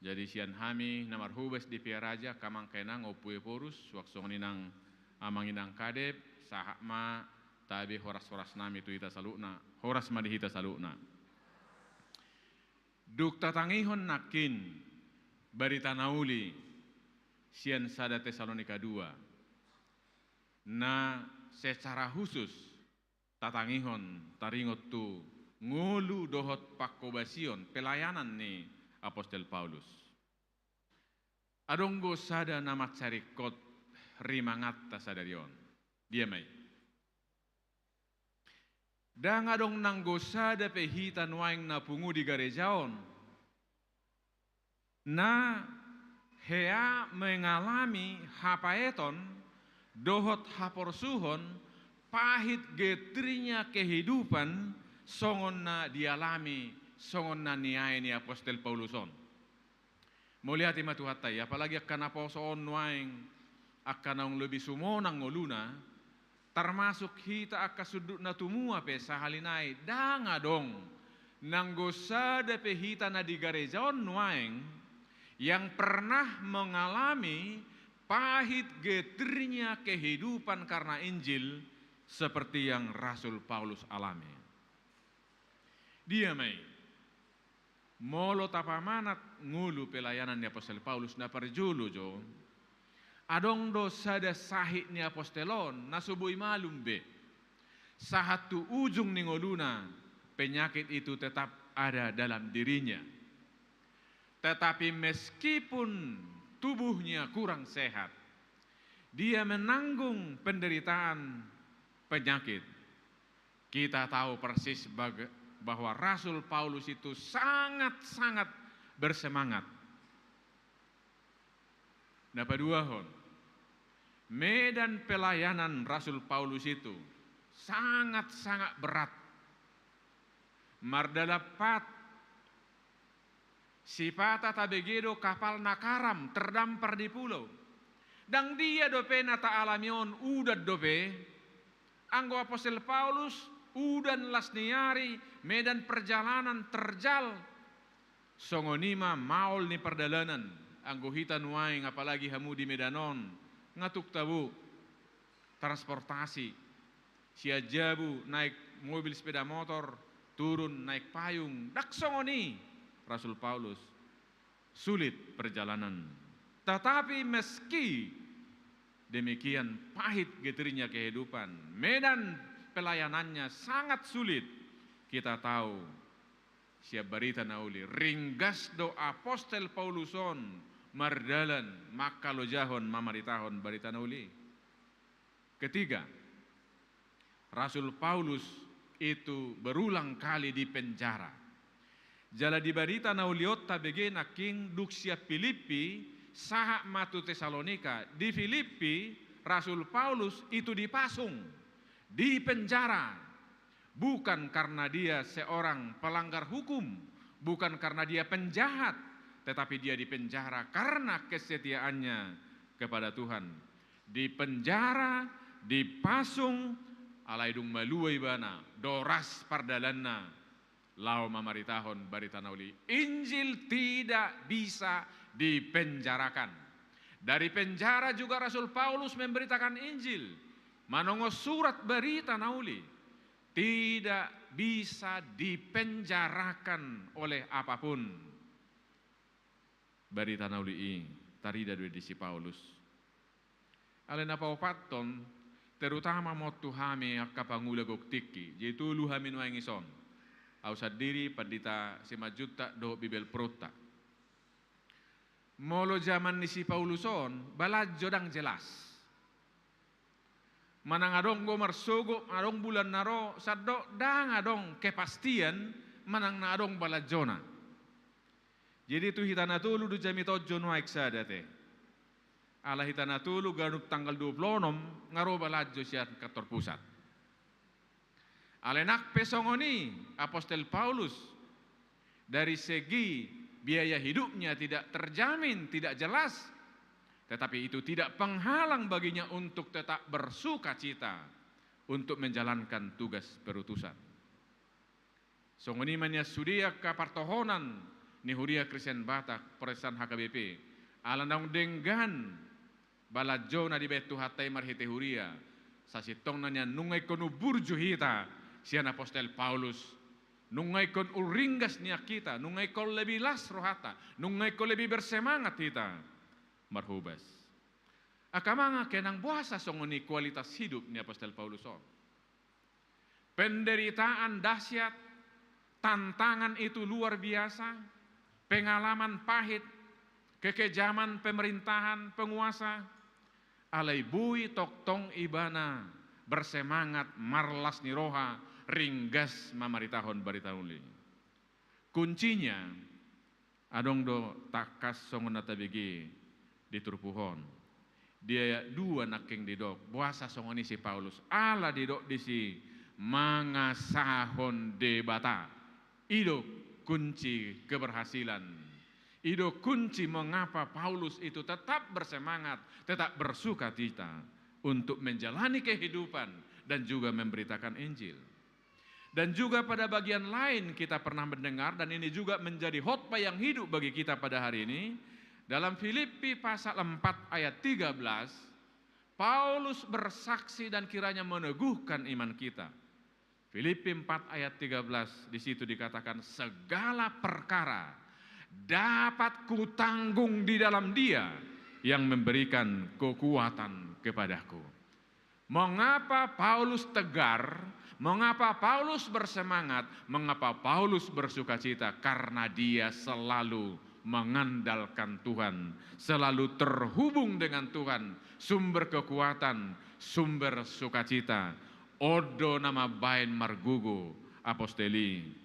[SPEAKER 8] jadi sian hami na marhubas di Piaraja, kamang kenang opue porus, waksongon inang amanginang kadep, sahak ma, tabi horas-horas nami tu hita salukna, horas ma di hita salukna. Duk tatangihon nakin, barita nauli, sian sada Tesalonika 2, na secara khusus, tatangihon taringot tu ngulu dohot pakobasion pelayanan ni Apostel Paulus. Adonggo sada nama carikot rimangatta sadarion. Dia mai. Dang adong nanggo sada pehitan waing na pungu di garejaon. Na hea mengalami hapaeton dohot haporsuhon pahit getrinya kehidupan songon na dialami songon na niay ni Apostel Pauluson. Mulihat ima tuhatay, apalagi akan aposoon waing akan ang lebih sumonang ngoluna, termasuk hita akasudut na tumua pe sahalinay, danga dong nanggosada pe hita na di garejaon waing yang pernah mengalami pahit getrinya kehidupan karena Injil seperti yang Rasul Paulus alami. Dia mai molo tapamanat ngulu pelayanan ni Apostel Paulus na parjulu jo. Adong do sada sahit ni Apostelon nasubui malum be. Sahatu ujung ni ngoluna penyakit itu tetap ada dalam dirinya. Tetapi meskipun tubuhnya kurang sehat, dia menanggung penderitaan penyakit. Kita tahu persis bahwa Rasul Paulus itu sangat-sangat bersemangat. Dapat dua hon. Medan pelayanan Rasul Paulus itu sangat-sangat berat. Mardalapat sipata tabegedo kapal nakaram terdampar di pulau. Dan dia dope nata alamion udat dope. Anggo Apostel Paulus udan lasniari medan perjalanan terjal. Songonima maul ni perdalanan. Anggo hitan waing apalagi hamu di medanon. Ngatuk tabu transportasi. Siajabu naik mobil sepeda motor. Turun naik payung. Dak songoni Rasul Paulus. Sulit perjalanan. Tetapi meski demikian pahit getirnya kehidupan. Medan pelayanannya sangat sulit. Kita tahu siap berita nauli ringgas do Apostel Pauluson mardalan maka lo jahon mamaritahon berita nauli. Ketiga, Rasul Paulus itu berulang kali di penjara. Jala di berita nauliot tabege naking duksia Filipi saha matu Tesalonika. Di Filipi Rasul Paulus itu dipasung di penjara, bukan karena dia seorang pelanggar hukum, bukan karena dia penjahat, tetapi dia dipenjara karena kesetiaannya kepada Tuhan. Di penjara, dipasung, alaidung maluai bana, doras pardalanna, lau mamaritahon barita nauli. Injil tidak bisa dipenjarakan. Dari penjara juga Rasul Paulus memberitakan Injil. Manongo surat berita nauli tidak bisa dipenjarakan oleh apapun. Berita nauli tarida dua disi Paulus. Alena paupaton terutama motu hame akapangula goktiki yaitu lu hamin waingison. Ausad diri pandita 5 juta do bibel prota. Molo zaman ni si Pauluson balajo dang jelas. Manang adong go marsugo adong bulan naro saddo dang adong kepastian manang na adong balajona. Jadi tu hitana tulu du jami tojo nuaik sadate. Ala hitana tulu ganup tanggal 26 ngaro balajo siat kantor pusat. Alenak pesongoni Apostel Paulus dari segi biaya hidupnya tidak terjamin, tidak jelas, tetapi itu tidak penghalang baginya untuk tetap bersuka cita untuk menjalankan tugas perutusan. Songoni manya sudia kapartohonan ni huria Kristen Batak Protestan HKBP alandang denggan balajo na di betu hatai marhite huria sasitong nanya nungay konu burju hita sian Apostel Paulus nungay kon uringgas niya kita nungay kon lebih las rohata nungay kon lebih bersemangat kita marhubas akamanga kenang buasa songoni kualitas hidup ni Apostel Paulus penderitaan dahsyat, tantangan itu luar biasa, pengalaman pahit, kekejaman pemerintahan, penguasa, alai bui toktong ibana, bersemangat marlas niroha, ringgas mamaritahon baritahun li. Kuncinya, adong do takas songon natabigi di turpuhon. Dia dua naking didok, buasa songoni si Paulus, ala didok di si mangasahon debata. Itu kunci keberhasilan. Itu kunci mengapa Paulus itu tetap bersemangat, tetap bersuka cita untuk menjalani kehidupan dan juga memberitakan Injil. Dan juga pada bagian lain kita pernah mendengar dan ini juga menjadi khotbah yang hidup bagi kita pada hari ini. Dalam Filipi pasal 4 ayat 13, Paulus bersaksi dan kiranya meneguhkan iman kita. Filipi 4 ayat 13 di situ dikatakan segala perkara dapat kutanggung di dalam Dia yang memberikan kekuatan kepadaku. Mengapa Paulus tegar? Mengapa Paulus bersemangat? Mengapa Paulus bersukacita? Karena dia selalu mengandalkan Tuhan, selalu terhubung dengan Tuhan, sumber kekuatan, sumber sukacita. Odo nama bain margugo aposteli.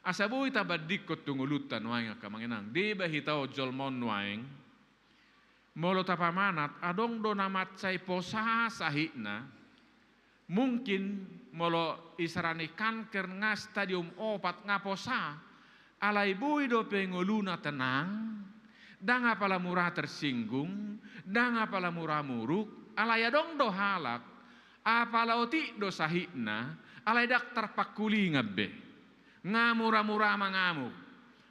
[SPEAKER 8] Asabu ita badikot tungulutan waing kamanginang. Di bahitao jolmon waing. Molo tapamanat adong do namat say posa sahina. Mungkin molo isarani kanker nga stadium opat nga posa. Alay bui do pengoluna tenang. Danga pala murah tersinggung. Danga pala murah muruk. Alay adong do halak. Apalauti dosahina alay dak terpakuli ngabbe ngamura-mura mangamuk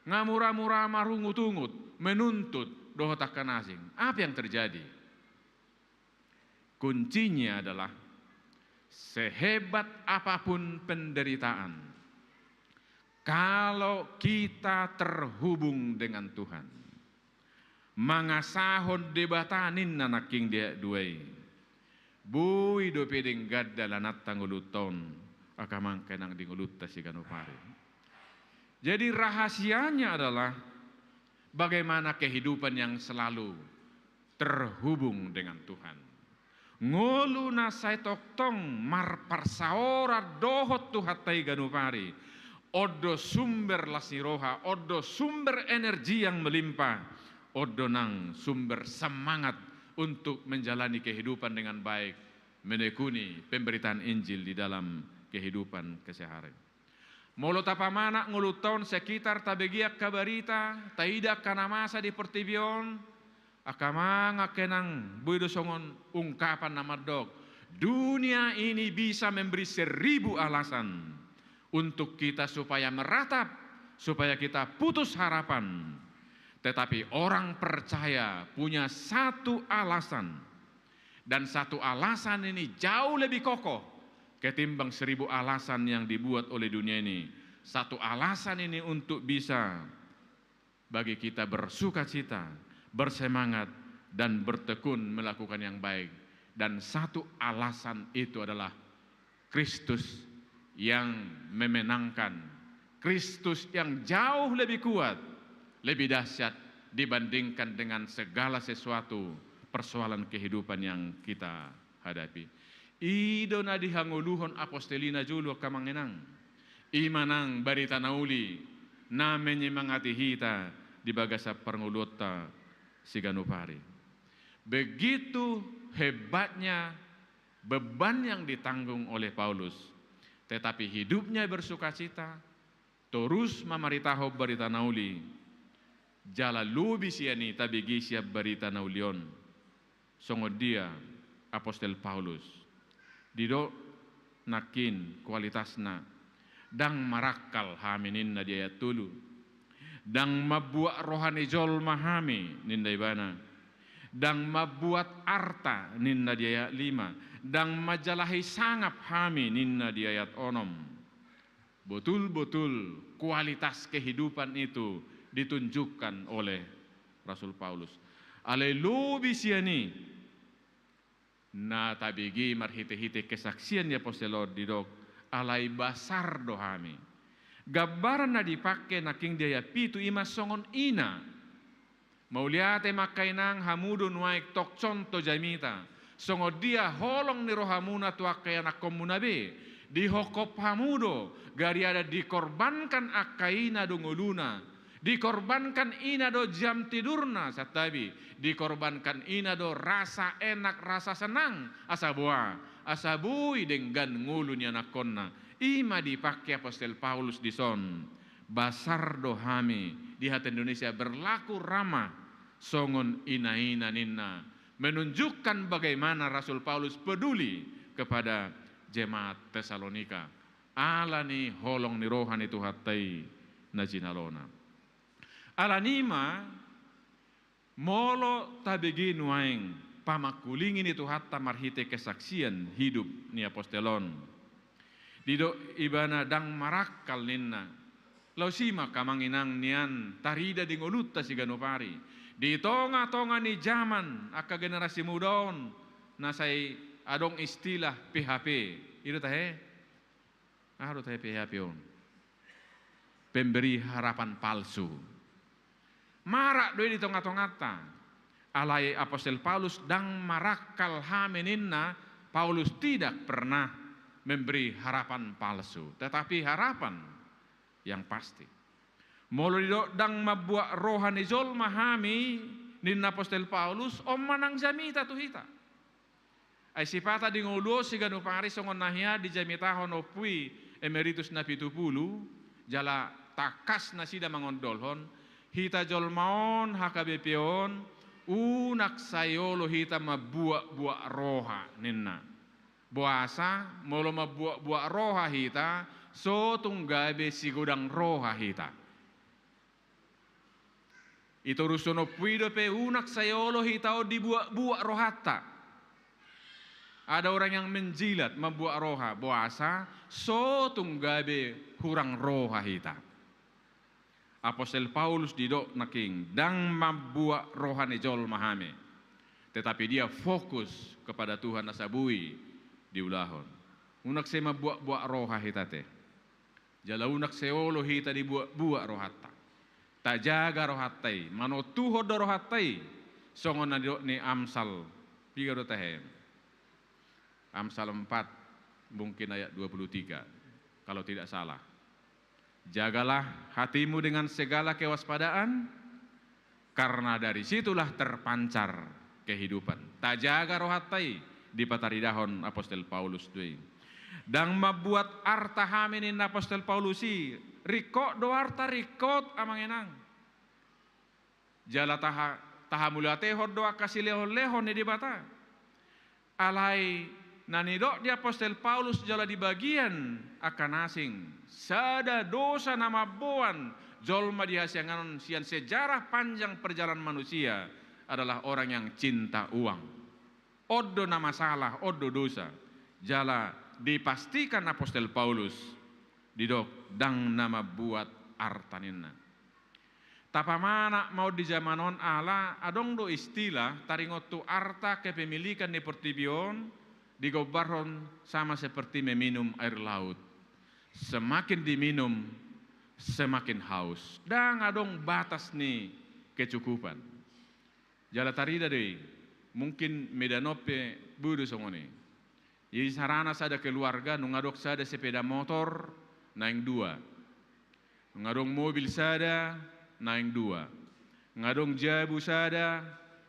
[SPEAKER 8] ngamura-mura marungut-ungut menuntut dohotak kanasing. Apa yang terjadi? Kuncinya adalah sehebat apapun penderitaan, kalau kita terhubung dengan Tuhan, mangasahon debatanin nanaking dia duai bui do pedeng gadda lanat tanguluton akamang kenang dingulutta si kanupari. Jadi rahasianya adalah bagaimana kehidupan yang selalu terhubung dengan Tuhan. Ngolu na say toktong marparsaora dohot tuhatai ganupari. Odo sumber lasiroha, odo sumber energi yang melimpah, odo nang sumber semangat untuk menjalani kehidupan dengan baik, menekuni pemberitaan Injil di dalam kehidupan keseharian. Molo tapamana nguluton sekitar tabegiak kabarita, taidak kanamasa di pertibion, akamanga kenang buido songon ungkapan nama dog. Dunia ini bisa memberi 1000 alasan untuk kita supaya meratap, supaya kita putus harapan. Tetapi orang percaya punya satu alasan. Dan satu alasan ini jauh lebih kokoh ketimbang 1000 alasan yang dibuat oleh dunia ini. Satu alasan ini untuk bisa bagi kita bersuka cita, bersemangat, dan bertekun melakukan yang baik. Dan satu alasan itu adalah Kristus yang memenangkan. Kristus yang jauh lebih kuat, lebih dahsyat dibandingkan dengan segala sesuatu persoalan kehidupan yang kita hadapi. Ido na dihanguluhon apostolina julu kamangenang. Imanang barita nauli na menyemangati hita di bagasa pangulota si ganupari. Begitu hebatnya beban yang ditanggung oleh Paulus. tetapi hidupnya bersukacita, terus mamaritaho berita nauli, jala lubi siani tabigi siap berita naulion, songod dia Apostel Paulus, dido nakin kualitasna, dang marakal haminin na dia tulu, dang mabuat rohani jol mahami ninda ibana, dang mabuat arta ninna di ayat 5, dang majalahi sangap hami ninna di ayat 6. Betul-betul kualitas kehidupan itu ditunjukkan oleh Rasul Paulus. Alelubi siani na tabigi marhite-hite kesaksian ya Apostelor didok alai basar dohami. Gambaran na dipakai naking dia pitu ima songon ina. Mauliate makainang hamudun waik tok conto jamita. Songo dia holong ni rohamuna tuakaya nak komunabe. Dihokop hamudo. Gari ada dikorbankan akaina dongoluna. Dikorbankan ina do jam tidurna satabi. Dikorbankan ina do rasa enak, rasa senang. Asabua. Asabui dengan ngulunya nakonna. Ima dipakai Apostel Paulus di son. Basar dohami. Di hati Indonesia berlaku ramah, songon ina-ina ninna, menunjukkan bagaimana Rasul Paulus peduli kepada jemaat Tesalonika. Alani holong ni rohani tu hatai na jinalona. Alanima molo tabigi nuaing pamakulingin itu hatta marhite kesaksian hidup ni apostelon. Dido ibana dang marakal ninna. Lausima kamanginang nian tarida di ngoluta si ganopari. Di tonga-tonga ni zaman aka generasi mudaon nasay adong istilah PHP. Itu tahe? Aro tahe PHP on. Pemberi harapan palsu. Marak doi di tonga-tongata. Alai Apostel Paulus dang marakal hameninna, Paulus tidak pernah memberi harapan palsu, tetapi harapan yang pasti. Molo dang mabuat rohani jol mahami nin Apostel Paulus om manang jamita tu hita. Ay sipata di ngulo si ganupari songon nahia di jamita honopui emeritus na 70 jala takas na sida mangondolhon hita jol maon hakabepion unak sayolo hita mabuat-buat roha ninna. Buasa molo mabuat-buat roha hita so tunggabe si gudang roha hita. Itu rusono puido pe unak sayolo hitao dibuat-buat rohata. Ada orang yang menjilat membuat roha buasa so tunggabe hurang roha hita. Apostel Paulus didok naking dang membuat rohani jol mahame. Tetapi dia fokus kepada Tuhan nasabui di ulahon. Unak saya membuat-buat roha hita teh. Jala unak seolo hita dibuat-buat rohata. Tak jaga rohatai, manotuho do rohatai. Songon nadok ni Amsal 3 tahem. Amsal 4 mungkin ayat 23 kalau tidak salah. Jagalah hatimu dengan segala kewaspadaan karena dari situlah terpancar kehidupan. Tak jaga rohatai di pataridahon Apostel Paulus dui. Dan membuat arta haminin Apostel Paulusi rikot do arta rikot amangenang. Jala tahamulate do akasi lehon di bata. Alai nanidok di Apostel Paulus jala di bagian akan asing. Sada dosa nama boan jolma dihasiangan sian sejarah panjang perjalanan manusia adalah orang yang cinta uang. Odo nama salah, odo dosa. Jala dipastikan Apostel Paulus didok dang nama buat artanina. Tapamana mau di zamanon ala adong do istilah taringotu arta kepemilikan di pertibion digobaron sama seperti meminum air laut. Semakin diminum semakin haus. Dan adong batas nih kecukupan. Jala tarida deh mungkin medanope budu songone. Jadi sarana sada keluarga nungadok sada sepeda motor naing 2. Ngadong mobil sada naing 2. Ngadong jabu sada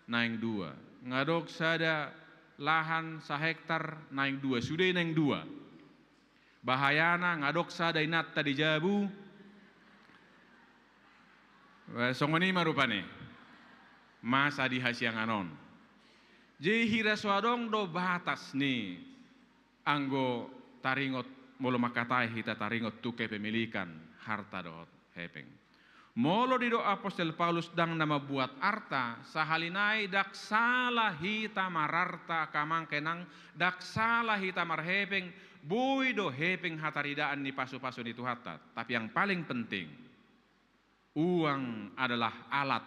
[SPEAKER 8] naing 2. Ngadok sada lahan 1 hektar naing 2. Sudah naing 2. Bahayana ngadoksa dainatta di jabu. Songoni marupane. Masa di hasianganon. Jadi hira suadong do batas ni anggo taringot molo makatai hita taringot tuke pemilikan harta do hepeng. Molo di do apostol Paulus dang nama buat arta sahalinai dak salah hita mararta kamang kenang dak salah hita marhepeng bui do hepeng hataridaan ni pasu-pasu di tuhata. Tapi yang paling penting uang adalah alat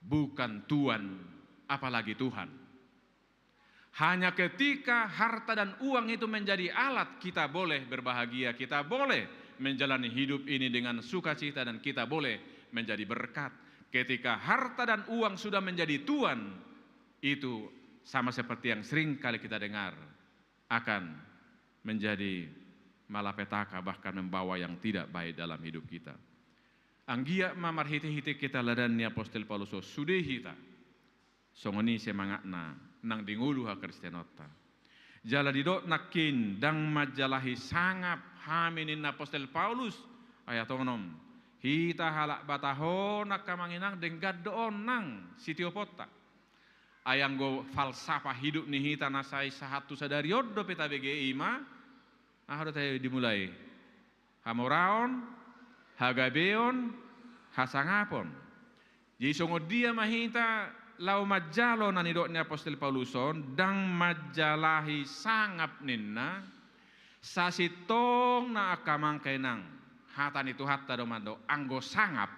[SPEAKER 8] bukan tuan apalagi Tuhan. Hanya ketika harta dan uang itu menjadi alat, kita boleh berbahagia, kita boleh menjalani hidup ini dengan sukacita dan kita boleh menjadi berkat. Ketika harta dan uang sudah menjadi tuan, itu sama seperti yang sering kali kita dengar, akan menjadi malapetaka bahkan membawa yang tidak baik dalam hidup kita. Anggia mamar hiti-hiti kita ladan ni apostol Paulus sudah hita. Songoni semangatna nang dingulu ha Kristianotta. Jala didok nakin dang majalahi sangap haminin apostol Paulus ayatonom. Hita halak batahon nak kamanginang denggad doon nang sitiopota. Ayang go falsafah hidup ni hita nasai sahatu sadariod do peta BGI ma. Harus tayo dimulai. Hamoraon, hagabeon, hasangapon. Jadi sungguh dia mahita lau majalo na nidok ni apostol Pauluson dang majalahi sangap ninna sasitong na akamang kainang hatan itu hatta domando anggo sangap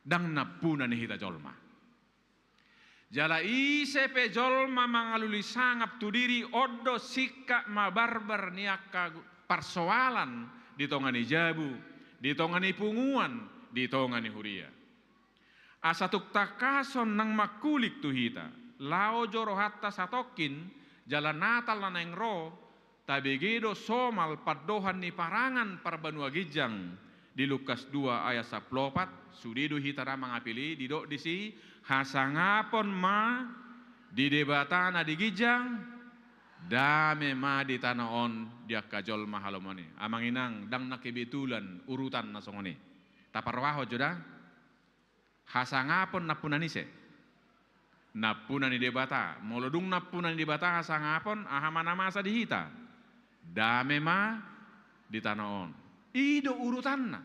[SPEAKER 8] dang napuna ni hita jolma. Jala isepe jolma mangaluli sangap tu diri odo sikka mabarbar niaka persoalan di tongani jabu, di tongani punguan, di tongani huria. Asatuk takason nang makulik tuhita lao joro hatta satokin jalan natal naneng ro tabegedo somal padohan ni parangan parbanua gijang di Lukas 2 ayat 14 sudidu hita ramang apili didok disi hasangapon ma di debatana di gijang dame ma di tanaon dia kajol mahalomoni amanginang dang nakibitulan urutan nasongoni taparwaho joda hasangapon napunanise napunani debata molodung napunani debata hasangapon ahamana masa dihita dame ma di tanaon ido urutanna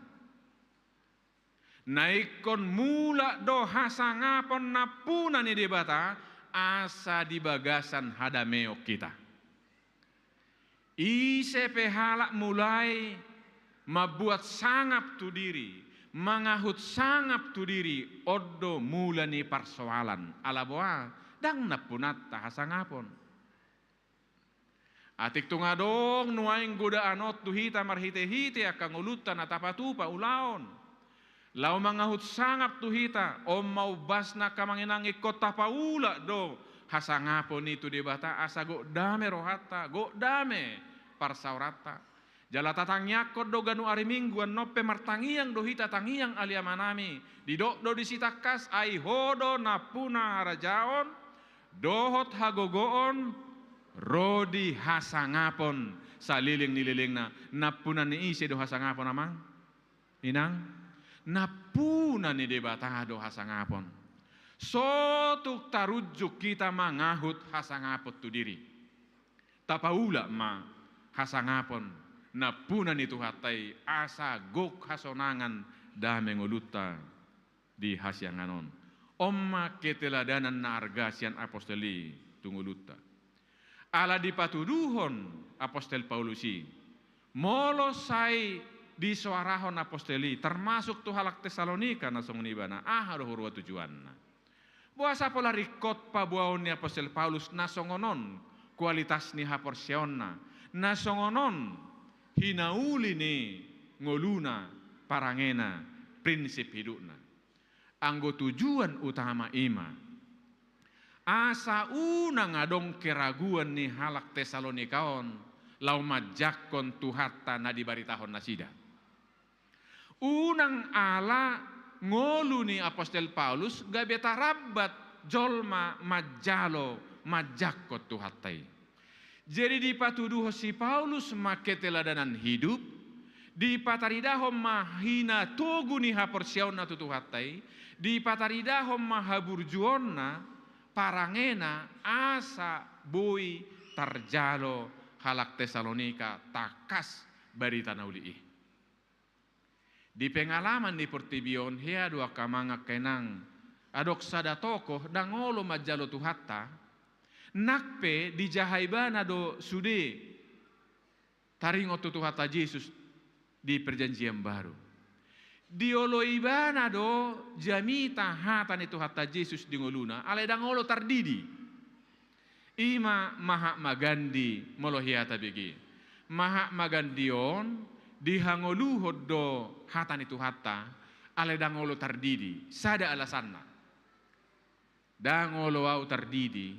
[SPEAKER 8] naikon mula do hasangapon napunani debata asa di bagasan hadameo kita isepe halak mulai mabuat sangap tu diri mangahut sangap tu diri odo mulani persoalan ala boa dang napunat tahasangapon atik tungadong nuaing goda anot tu hita marhite-hite akang ulutan atapatupa ulaon lau mangahut sangap tu hita om mau basna kamanginangi kota paula do hasangapon itu debata asa go dame rohata go dame parsaurata jala tatangnya kod do ganu ari mingguan nope martangiang do hita tangiang alia manami didok do disitakas ai hodo napuna harajaon dohot hagogoon rodi hasangapon saliling nililingna napuna ni isi do hasangapon amang inang napuna ni debata do hasangapon sotuk tarujuk kita mangahut hasangapot tu diri tapaula ma hasangapon napunan itu hatai asa gok hasonangan dame ngoluta di hasianganon omma keteladanan na argasian apostoli tunguluta ala dipatuduhon apostol Paulusi molo sai di suarahon apostoli termasuk tu halak Tesalonika na songunibana hurwa tujuanna buasa pola rikot pabuaon ni apostol Paulus nasongonon kualitas ni haporsionna nasongonon hinauli ni ngoluna parangena prinsip hidupna anggo tujuan utama ima asa una ngadong keraguan ni halak Tesalonikaon lau majakon tuhatta na dibaritahon nasida unang ala ngolu ni apostol Paulus gabeta rabat jolma majalo majakot tuhattai Jadi dipatuduh si Paulus make teladanan hidup, dipataridahom mahina togu ni haporsiauna tutuhatai, dipataridahom mahaburjuonna parangena asa bui tarjalo halak Tesalonika takas barita nauli. Di pengalaman di Portibion hea dua kamanga kenang adok sada tokoh dangolo majalo tuhatta nakpe di jahaibana do sude taringo tutuhata Yesus di perjanjian baru. Dioloibana do jamita hatan itu hatta Yesus di ngoluna ale dangolo tardidi. Ima Mahatma Gandhi molohiata begi. Mahatma Gandhion dihangoluhod do hatan itu hatta ale dangolo tardidi. Sada alasanna. Dangolo au tardidi,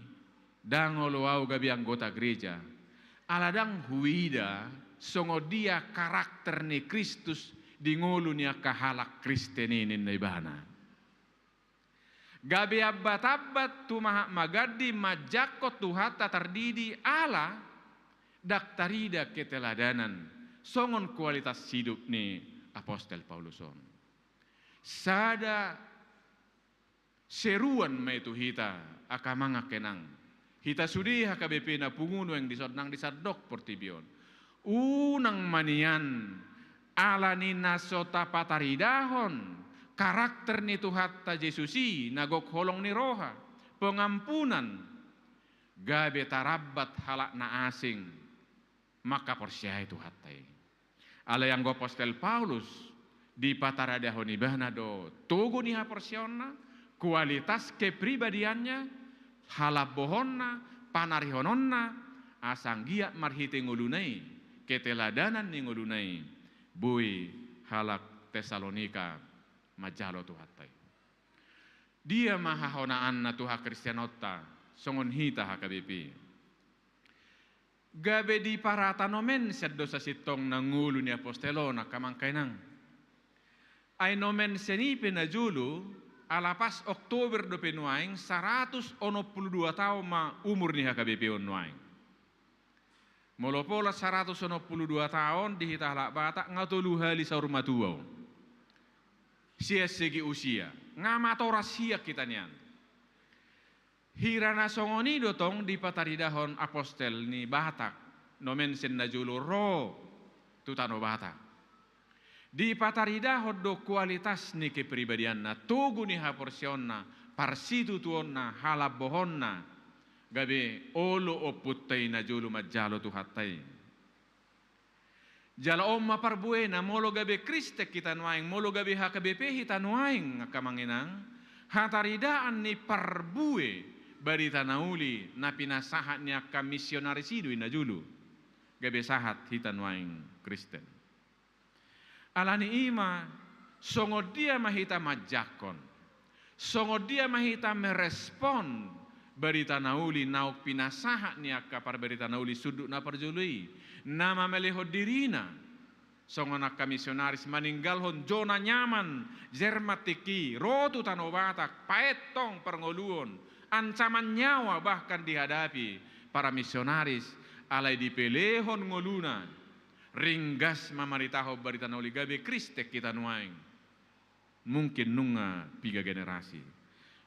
[SPEAKER 8] dangolo au gabi anggota gereja. Aladang huida songo dia karakter ni Kristus di ngolu niya kahalak Kristenin na ibana. Gabi abbat-abbat tu Mahatma Gandhi majakot tuhata tardidi ala daktarida keteladanan songon kualitas hidup ni Apostel Pauluson. Sada seruan maitu hita akamanga kenang. Hita sudi HKBP na punguno yang disodnang disadok Portibion. Unang manian ala ni nasota pataridahon karakter ni tuhatta Jesusi nagok holong ni roha pengampunan gabe tarabat halak na asing maka porsyai tuhattai. Ala yang go Apostel Paulus di pataradahon ibahna do tugu ni haporsionna kualitas kepribadiannya halabohonna panarihononna asang giat marhite ngulunai keteladanan ni ngulunai bui halak Tesalonika majalo tuhatai. Dia mahahonaan na tuha Kristianota songon hita HKBP. Gabe di paratanomen seddo sa sitong nangulu ni apostelo na kamangkainang. Ay nomen senipe na julu alapas Oktober do penuaing 182 tahun ma umur ni HKBP onwaing. Molopola 182 tahun dihita halak batak ngatulu hali sa rumatuaw. Siya segi usia ngamatora siya kita niyan. Hirana songoni dotong di pataridahon apostel ni Batak nomen sen najulu ro tutano Batak. Di pataridahon do kualitas ni kepribadian na tugu ni haporsionna parsitu tuonna halabohonna gabe olo oputay najulu majalo tuhatay. Jala om maparbuena molo gabe Kriste kita nuaing molo gabe HKBP kita nuaing kamanginang hataridaan ni parbue barita nauli na pinasahat niya ka misionarisido na julu gabe sahat kita nuaing Kristen. Alani ima songod dia mahita majakon songod dia mahita merespon barita nauli nauk pinasahat niya ka par barita nauli sudut na parjului nama melihod dirina songonak kamisionaris maninggalhon zona nyaman jermatiki rotu tanobatak paetong perngoluon ancaman nyawa bahkan dihadapi para misionaris alai dipelehon ngoluna ringgas mamaritaho barita nauli gabe Kriste kita nuaing mungkin nunga 3 generasi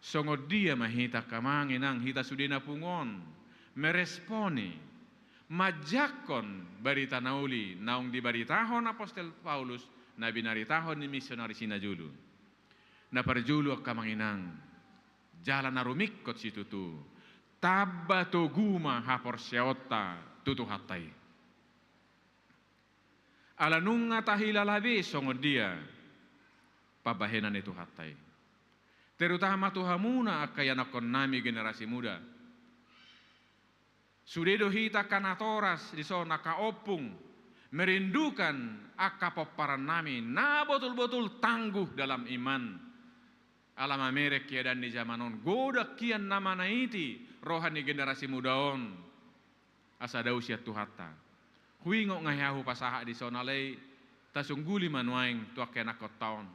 [SPEAKER 8] songod dia mahita kamanginang hita sudina pungon meresponi majakon barita nauli naung dibaritahon Apostel Paulus na binaritahon ni misionaris sinajulu na parjulu kamanginang jalan na rumikot si tutu tabato guma haporsiota tutu hatay alanunga tahilalabi songod dia pabahenan itu hatay terutama tuhamuna akayanakon nami generasi muda. Sudedo hita kanatoras di sona kaopung merindukan akapoparan nami na betul-betul tangguh dalam iman. Alam Amerik ya dan di zamanon goda kian nama naiti rohani generasi mudaon asada usia tuhata. Huingo ngayahu pasaha di sona lay tasungguli manuaing tuak kenakot taon.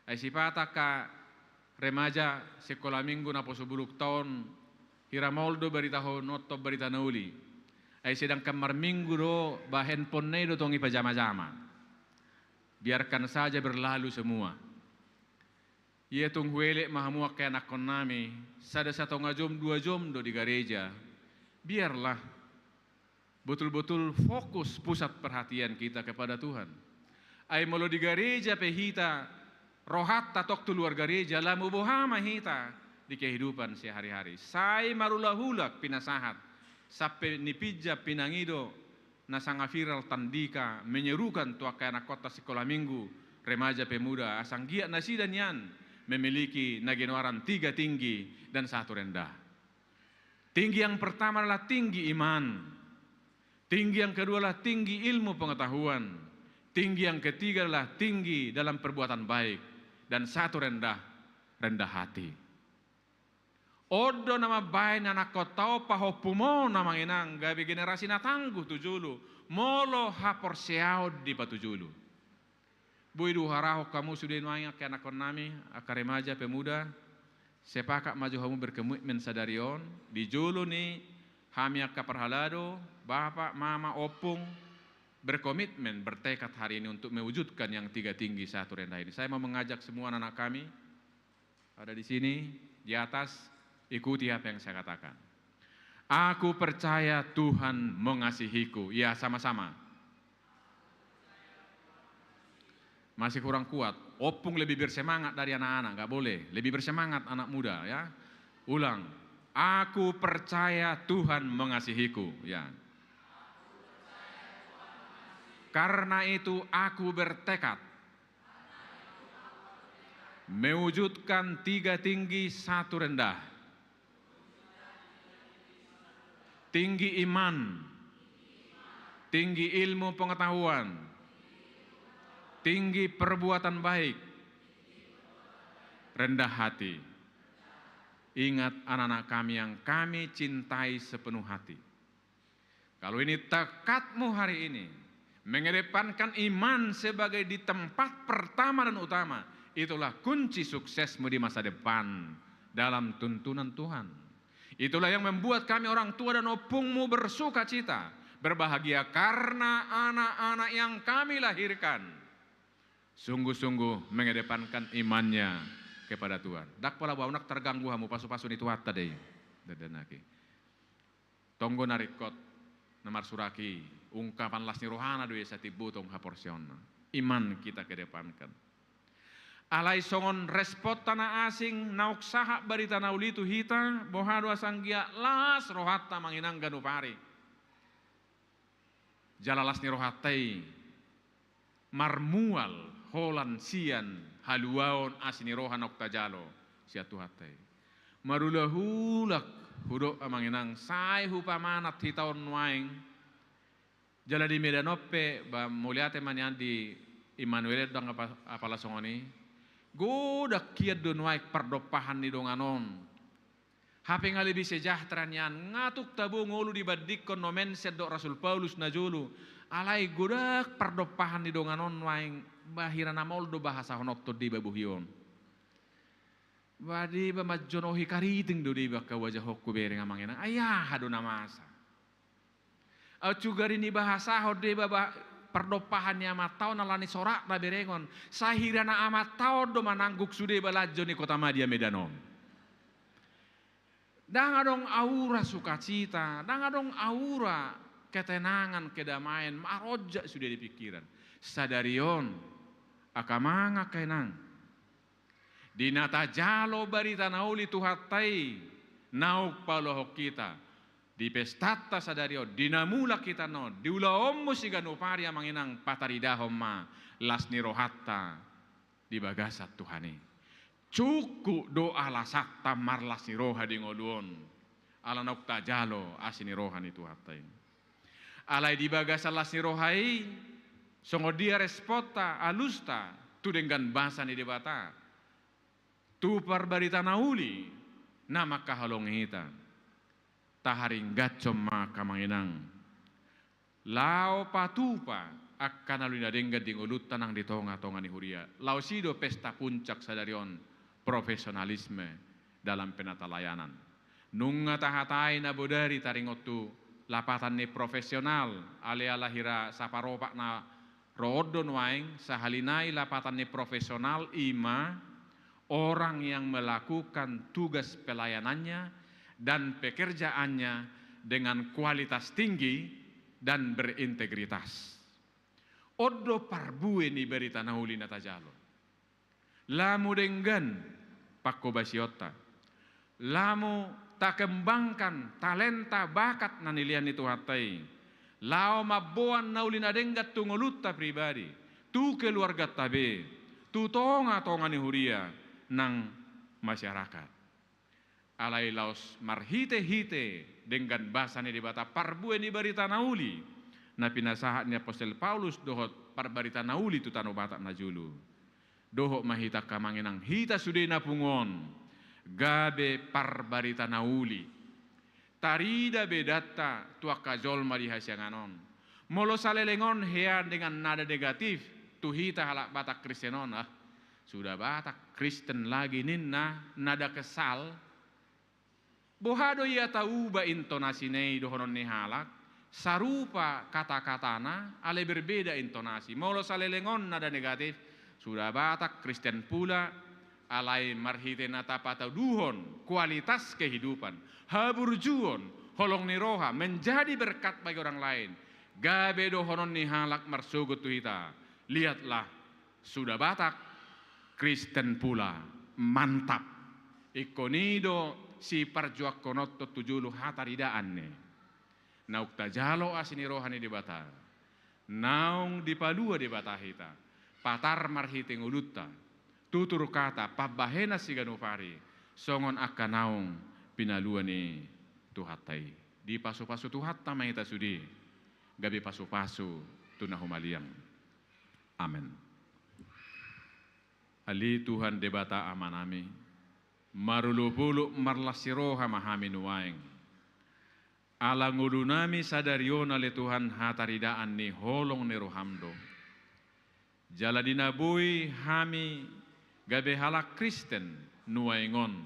[SPEAKER 8] Ay sipata ka remaja sekolah minggu na po subuluk taon hiramoldo baritaho noto barita nauli Ay sedang kamar minggu do ba handphone na do tongi pajama-jama. Biarkan saja berlalu semua. Ia tung huele mahamua kaya anak nami, sada 1,5 jam 2 jam do di gereja. Biarlah betul-betul fokus pusat perhatian kita kepada Tuhan. Ay molo di gereja pehita rohat tatok tu luar gereja lamu bohama hita di kehidupan sehari-hari. Sai marulahulak pinasahat sampai nipija pinangido nasanga viral tandika menyerukan tua kaya anak kota sekolah minggu remaja pemuda asang giat nasidan yan memiliki nagenuaran 3 tinggi dan 1 rendah. Tinggi yang pertama adalah tinggi iman. Tinggi yang kedua adalah tinggi ilmu pengetahuan. Tinggi yang ketiga adalah tinggi dalam perbuatan baik. Dan 1 rendah, rendah hati. Odo nama baik anak kotau pahopumo nama inang gabi generasi na tangguh tujulu. Molo hapor seao di patujulu. Buidu haraho kamu sudah nuanya ke anak nami, akaremaja pemuda. Sepakat maju kamu berkomitmen sadarion. Di julu ni hamia kaparhalado, bapak, mama, opung. Berkomitmen, bertekad hari ini untuk mewujudkan yang 3 tinggi 1 rendah ini. Saya mau mengajak semua anak kami ada di sini, di atas, ikuti apa yang saya katakan. Aku percaya Tuhan mengasihiku. Ya, sama-sama. Masih kurang kuat. Opung lebih bersemangat dari anak-anak, nggak boleh. Lebih bersemangat anak muda, ya. Ulang. Aku percaya Tuhan mengasihiku. Ya. Karena itu aku bertekad mewujudkan 3 tinggi 1 rendah. Tinggi iman, tinggi ilmu pengetahuan, tinggi perbuatan baik, rendah hati. Ingat anak-anak kami yang kami cintai sepenuh hati. Kalau ini tekadmu hari ini, mengedepankan iman sebagai di tempat pertama dan utama. Itulah kunci suksesmu di masa depan dalam tuntunan Tuhan. Itulah yang membuat kami orang tua dan opungmu bersuka cita, berbahagia karena anak-anak yang kami lahirkan sungguh-sungguh mengedepankan imannya kepada Tuhan. Dak pala baunak terganggu hamu pasu-pasu itu hatta deh. Dadanaki. Tonggo narikot namar suraki. Ungkapan lasni rohana doa satibu tong haporsion. Iman kita kedepankan. Alai songon respot tanah asing nauk sahak bari tanah ulitu hita bohado asanggia las rohatta manginang ganupari. Jalalasni rohatai marmual holan sian haluaon asini rohan oktajalo siatu hatai. Marulahulak hudok amanginang sai hupamanat hitaon waing. Jala di Medanope ba muliate manyan di Immanuel dang apala songoni. Godak kiad don waik perdopahan ni donganon. Hape ngalibi sejahtera nian ngatuk tabu ngolu dibadikon nomen sedok Rasul Paulus najulu. Alai godak perdopahan ni donganon waing bahirana moldo bahasa honok to di babuhion. Wadi ba majonohi kariting do di baka wajah hokku bereng amangena. Ayah hado namasa. Juga ini bahasa hode baba perdopahannya amatau nalani sorak na berengon sahirana amatau do manangguk sude balajo ni kota Madia Medanon. Danga dong aura sukacita, danga dong aura ketenangan, kedamaian, maroja sudah di pikiran. Sadarion akamanga kenang. Dinata jalo barita nauli tuhatai nauk palohok kita. Di pestata sadario dinamula kita no diula ommo sigano pari manginang pataridahom ma lasni rohatta di bagasat Tuhani cukup doa lasakta marlasni roha di ngoluon ala nokta jalo asini rohani tuhatai alai di bagasat lasni rohai songo dia respota alusta tu dengan bahasa ni debata tu parbarita nauli nama kahalong hita taharing gacom maka manginang lao patupa akan aluna dengga dingulut tanang di tonga-tonga ni huria lao sido pesta puncak sadarion profesionalisme dalam penata layanan nunga tahatai na bodari taringotu lapatan ni profesional alea lahira saparopak na roodon waing sahalinai lapatan ni profesional ima orang yang melakukan tugas pelayanannya dan pekerjaannya dengan kualitas tinggi dan berintegritas. Odo parbue ni berita nahuli na tajalo. Lamu denggan pakko basiota. Lamu tak kembangkan talenta bakat nanilian itu hatai. Lao maboan nauli na denggat tungolutta pribadi. Tu keluarga tabe. Tu tonga ni huria nang masyarakat. Alai laos marhite-hite dengan bahasa ni dibata parbue ni berita nauli. Na pinasahat ni Apostol Paulus dohot parbarita nauli tu tano batak na julu. Dohok mahita kamanginang hita sude na pungon. Gabe parbarita nauli. Tarida bedata tuaka jolma di hasyanganon. Molo salelengon hean dengan nada negatif. Tu hita halak batak Kristenon. Sudah batak Kristen lagi ninna nada kesal. Bohado ia tahu ba intonasi nei dohonon ni halak. Sarupa kata-katana ale berbeda intonasi. Molo salelengon nada negatif. Sudah batak Kristen pula alai marhite nata patau duhon kualitas kehidupan. Haburjuon holong ni roha menjadi berkat bagi orang lain. Gabe dohonon ni halak marsugut tuhita. Lihatlah sudah batak Kristen pula mantap. Ikonido si parjuak konotto tujulu hataridaan ne. Nauk tajalo asini rohani di bata. Naung dipalua di bata hita. Patar marhite ngulutta. Tutur kata pabahena siganupari. Songon akka naung pinalua ni tuhatai. Di pasu-pasu tuhatta mahita sudi. Gabi pasu-pasu tunahumaliang. Amin. Ali Tuhan debata amanami. Marulupulu marlasiroha mahami nuwaing. Ala ngudunami sadariona le Tuhan hataridaan ni holong ni rohamdo. Jaladina bui hami gabe halak Kristen nuwaingon.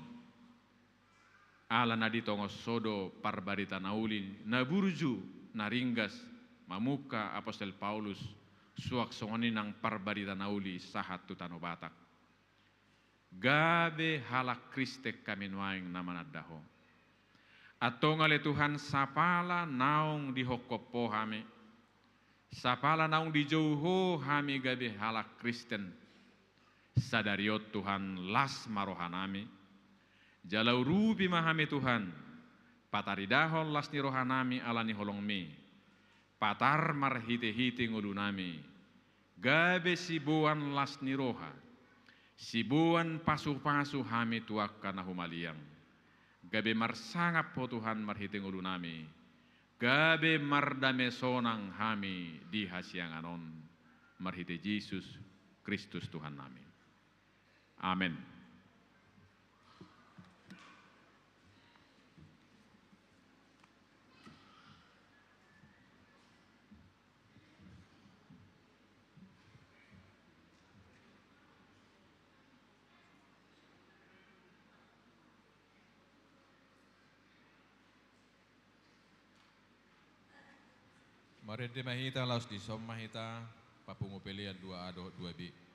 [SPEAKER 8] Ala naditongos sodo parbarita nauli naburju naringgas mamuka Apostol Paulus suak songoni nang parbarita nauli sahat tutano batak. Gabe halak Kristek kami nuaing namanadaho. Atau ngale Tuhan sapala naung dihokopo hami. Sapala naung dijauho hami gabe halak Kristen. Sadariot Tuhan las marohanami. Jalau rupi mahami Tuhan. Pataridahon las ni rohanami alani holongmi. Patar marhite-hite ngudunami. Gabe sibuan las ni roha. Sibuan pasu-pasu hami tuak kana humaliang. Gabe marsangap po Tuhan marhite ngudunami. Gabe mardame sonang hami di hasyanganon. Marhite Yesus Kristus Tuhan nami. Amin.
[SPEAKER 9] Marende mahita laos di som mahita papungu pelian 2A doh 2B.
[SPEAKER 6] Tuhan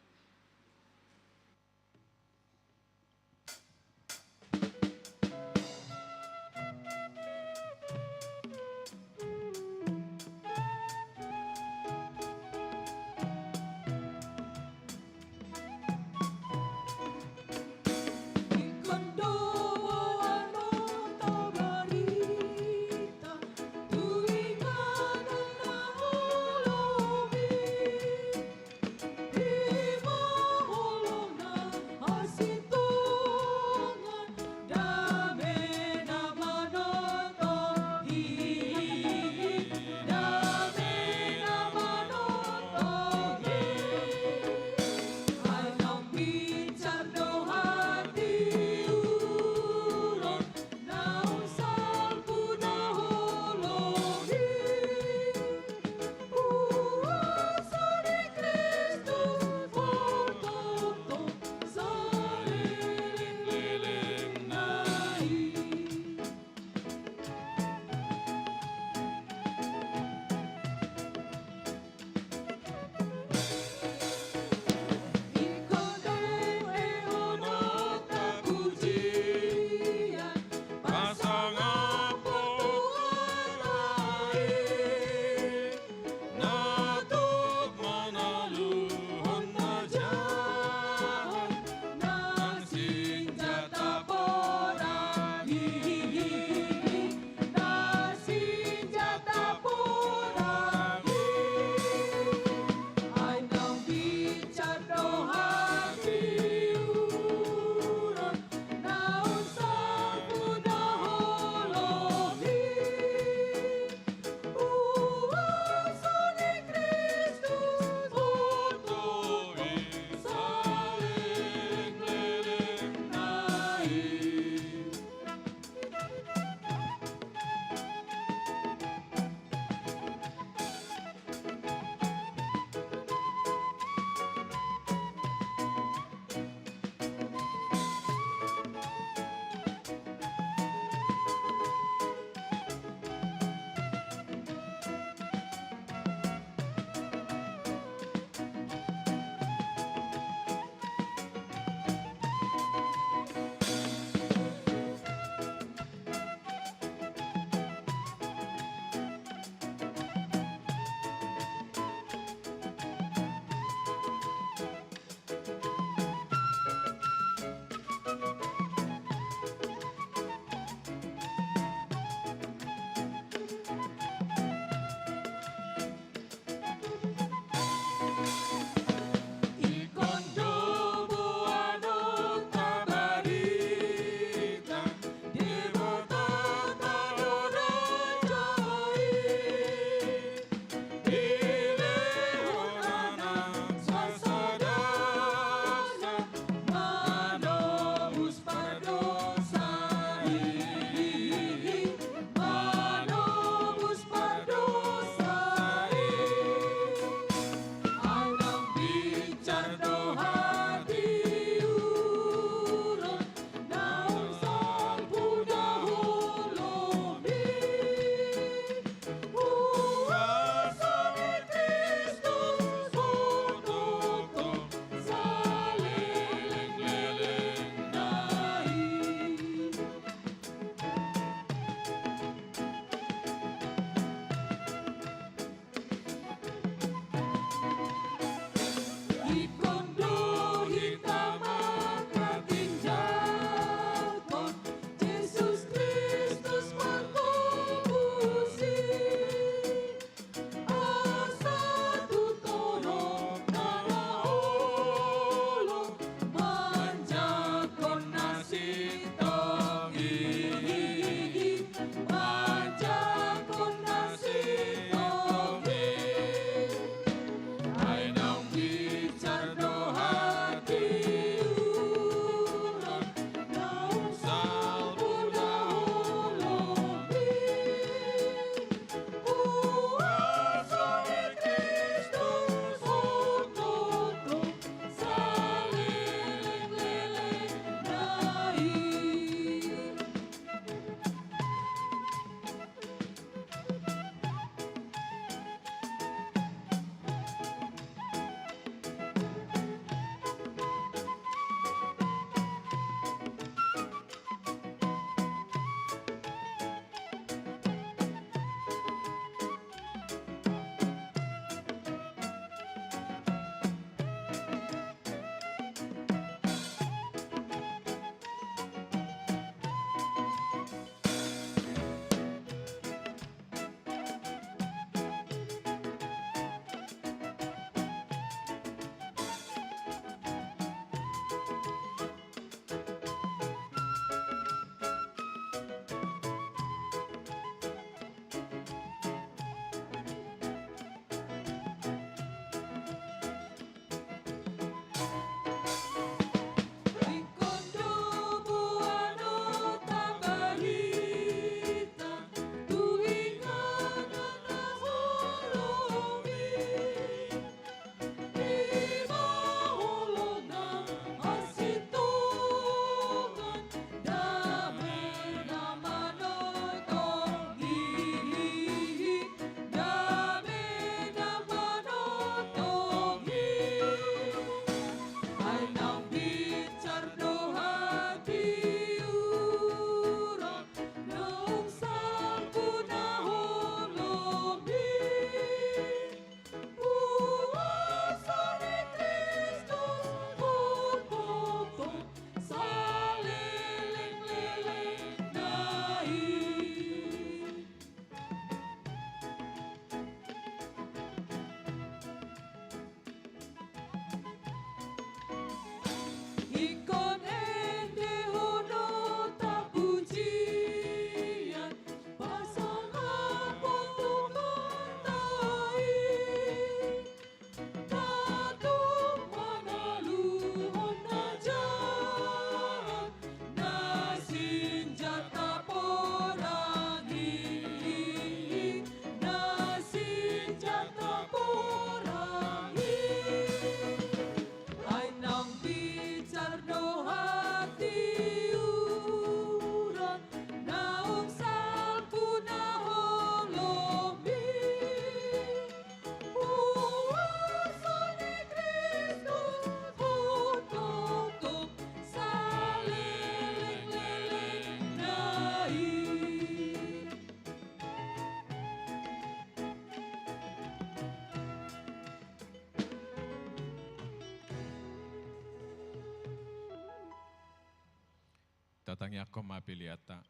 [SPEAKER 9] Tatang yakom mapiliata.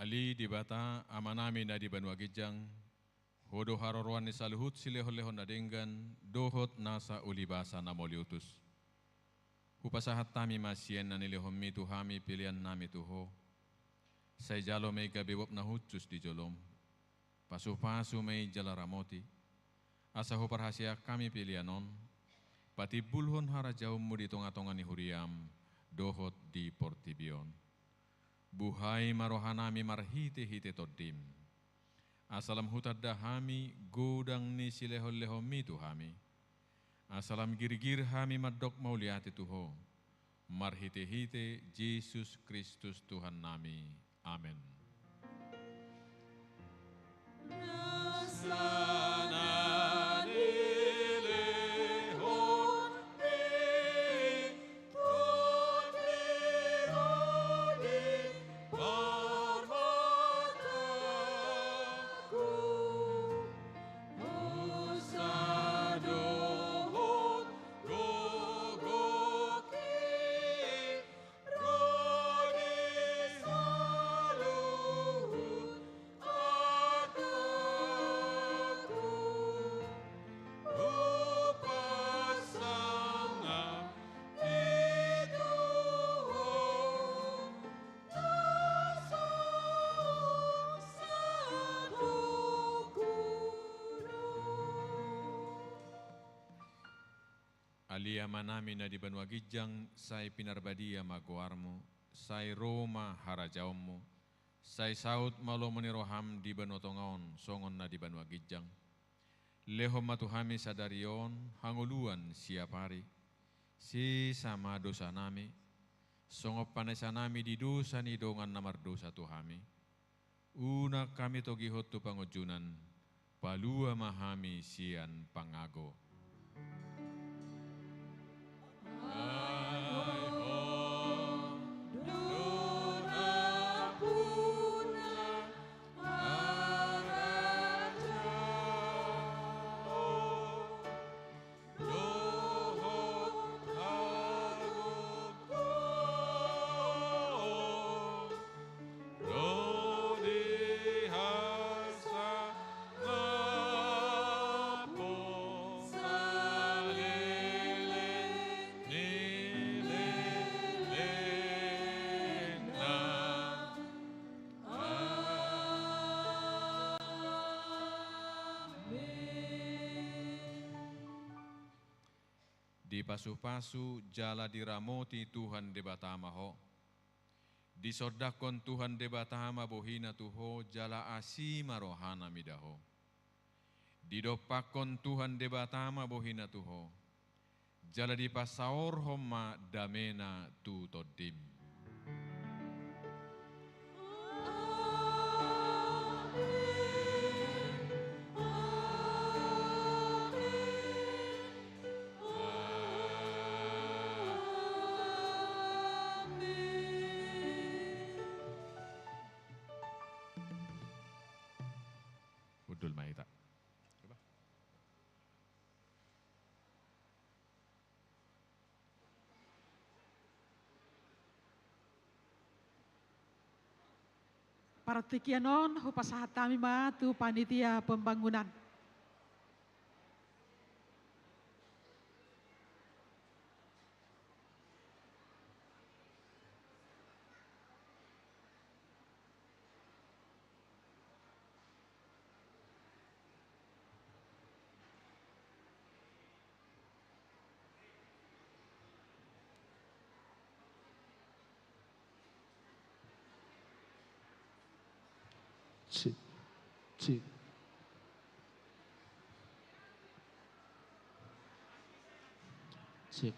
[SPEAKER 9] Ali di bata amanami na di banwa gijang. Hodo harorwan ni saluhut silehon-lehon na denggan. Dohot nasa ulibasa na moliutus. Hupasahat tami masien na nilihom mi tuhami pilihan nami tuho. Say jalo may gabiwap na hutsus di jolom. Pasu-pasu may jalaramoti. Asa ho parhasya kami pilihanon. Pati bulhon harajaw mo di tonga-tonga ni huriam. Dohot di portibion. Buhay marohanami marhite-hite todim. Asalam hutad dahami godang ni silehol-lehom mi tuhami. Asalam girgir hami madok mauliati tuho. Marhite-hite Yesus Kristus Tuhan nami. Amin. Alia manami na di banwa gijang, say pinarbadia maguarmo, say Roma harajawmo, say saut malo maniroham di banotongaon, songon na di banwa gijang. Lehom matuhami sadarion, hanguluan siapari, si sama dosa nami, songop panesa nami di dosa ni dongan namar dosa tuhami. Una kami togihot tu pangojunan, palua mahami sian pangago. Di pasu-pasu jala diramoti Tuhan debatama ho. Di sordakon Tuhan debatama bohina tuho jala asima rohana midaho. Di dopakon Tuhan debatama bohina tuho. Jala di pasaor homa damena tu todim. Udul Maita.
[SPEAKER 7] Partikianon hupasahat kami ma tu panitia pembangunan.
[SPEAKER 10] Cik, cik. Cik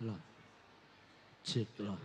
[SPEAKER 10] lah. Cik lah.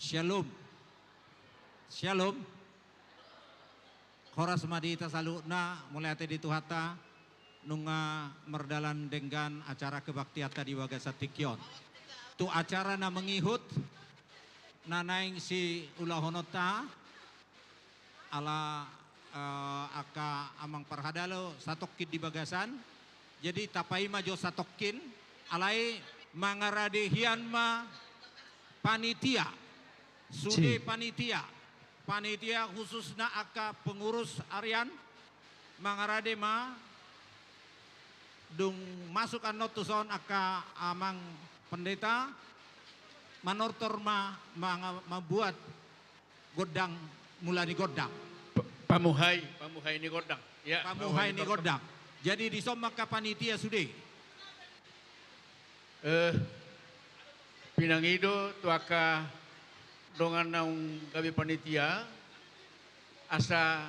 [SPEAKER 11] Shalom. Shalom. Koras madita saluna mulai ate di tuhata nunga merdalan dengan acara kebaktiata di Wagasatikion. Tu acara na mengihut nanaing si ulahonota ala aka amang parhadalo satokkin di Bagasan. Jadi tapai majo satokkin alai mangaradehian ma panitia. Sude panitia. Panitia khususna aka pengurus Aryan mangarade ma dung masuk anotuson aka amang pendeta manortor membuat godang mulai godang.
[SPEAKER 12] Pamuhay ni godang. Ya,
[SPEAKER 11] pamuhay ni godang. Jadi di somaka panitia sude.
[SPEAKER 12] Pinangido tuaka dongan naung gabi panitia asa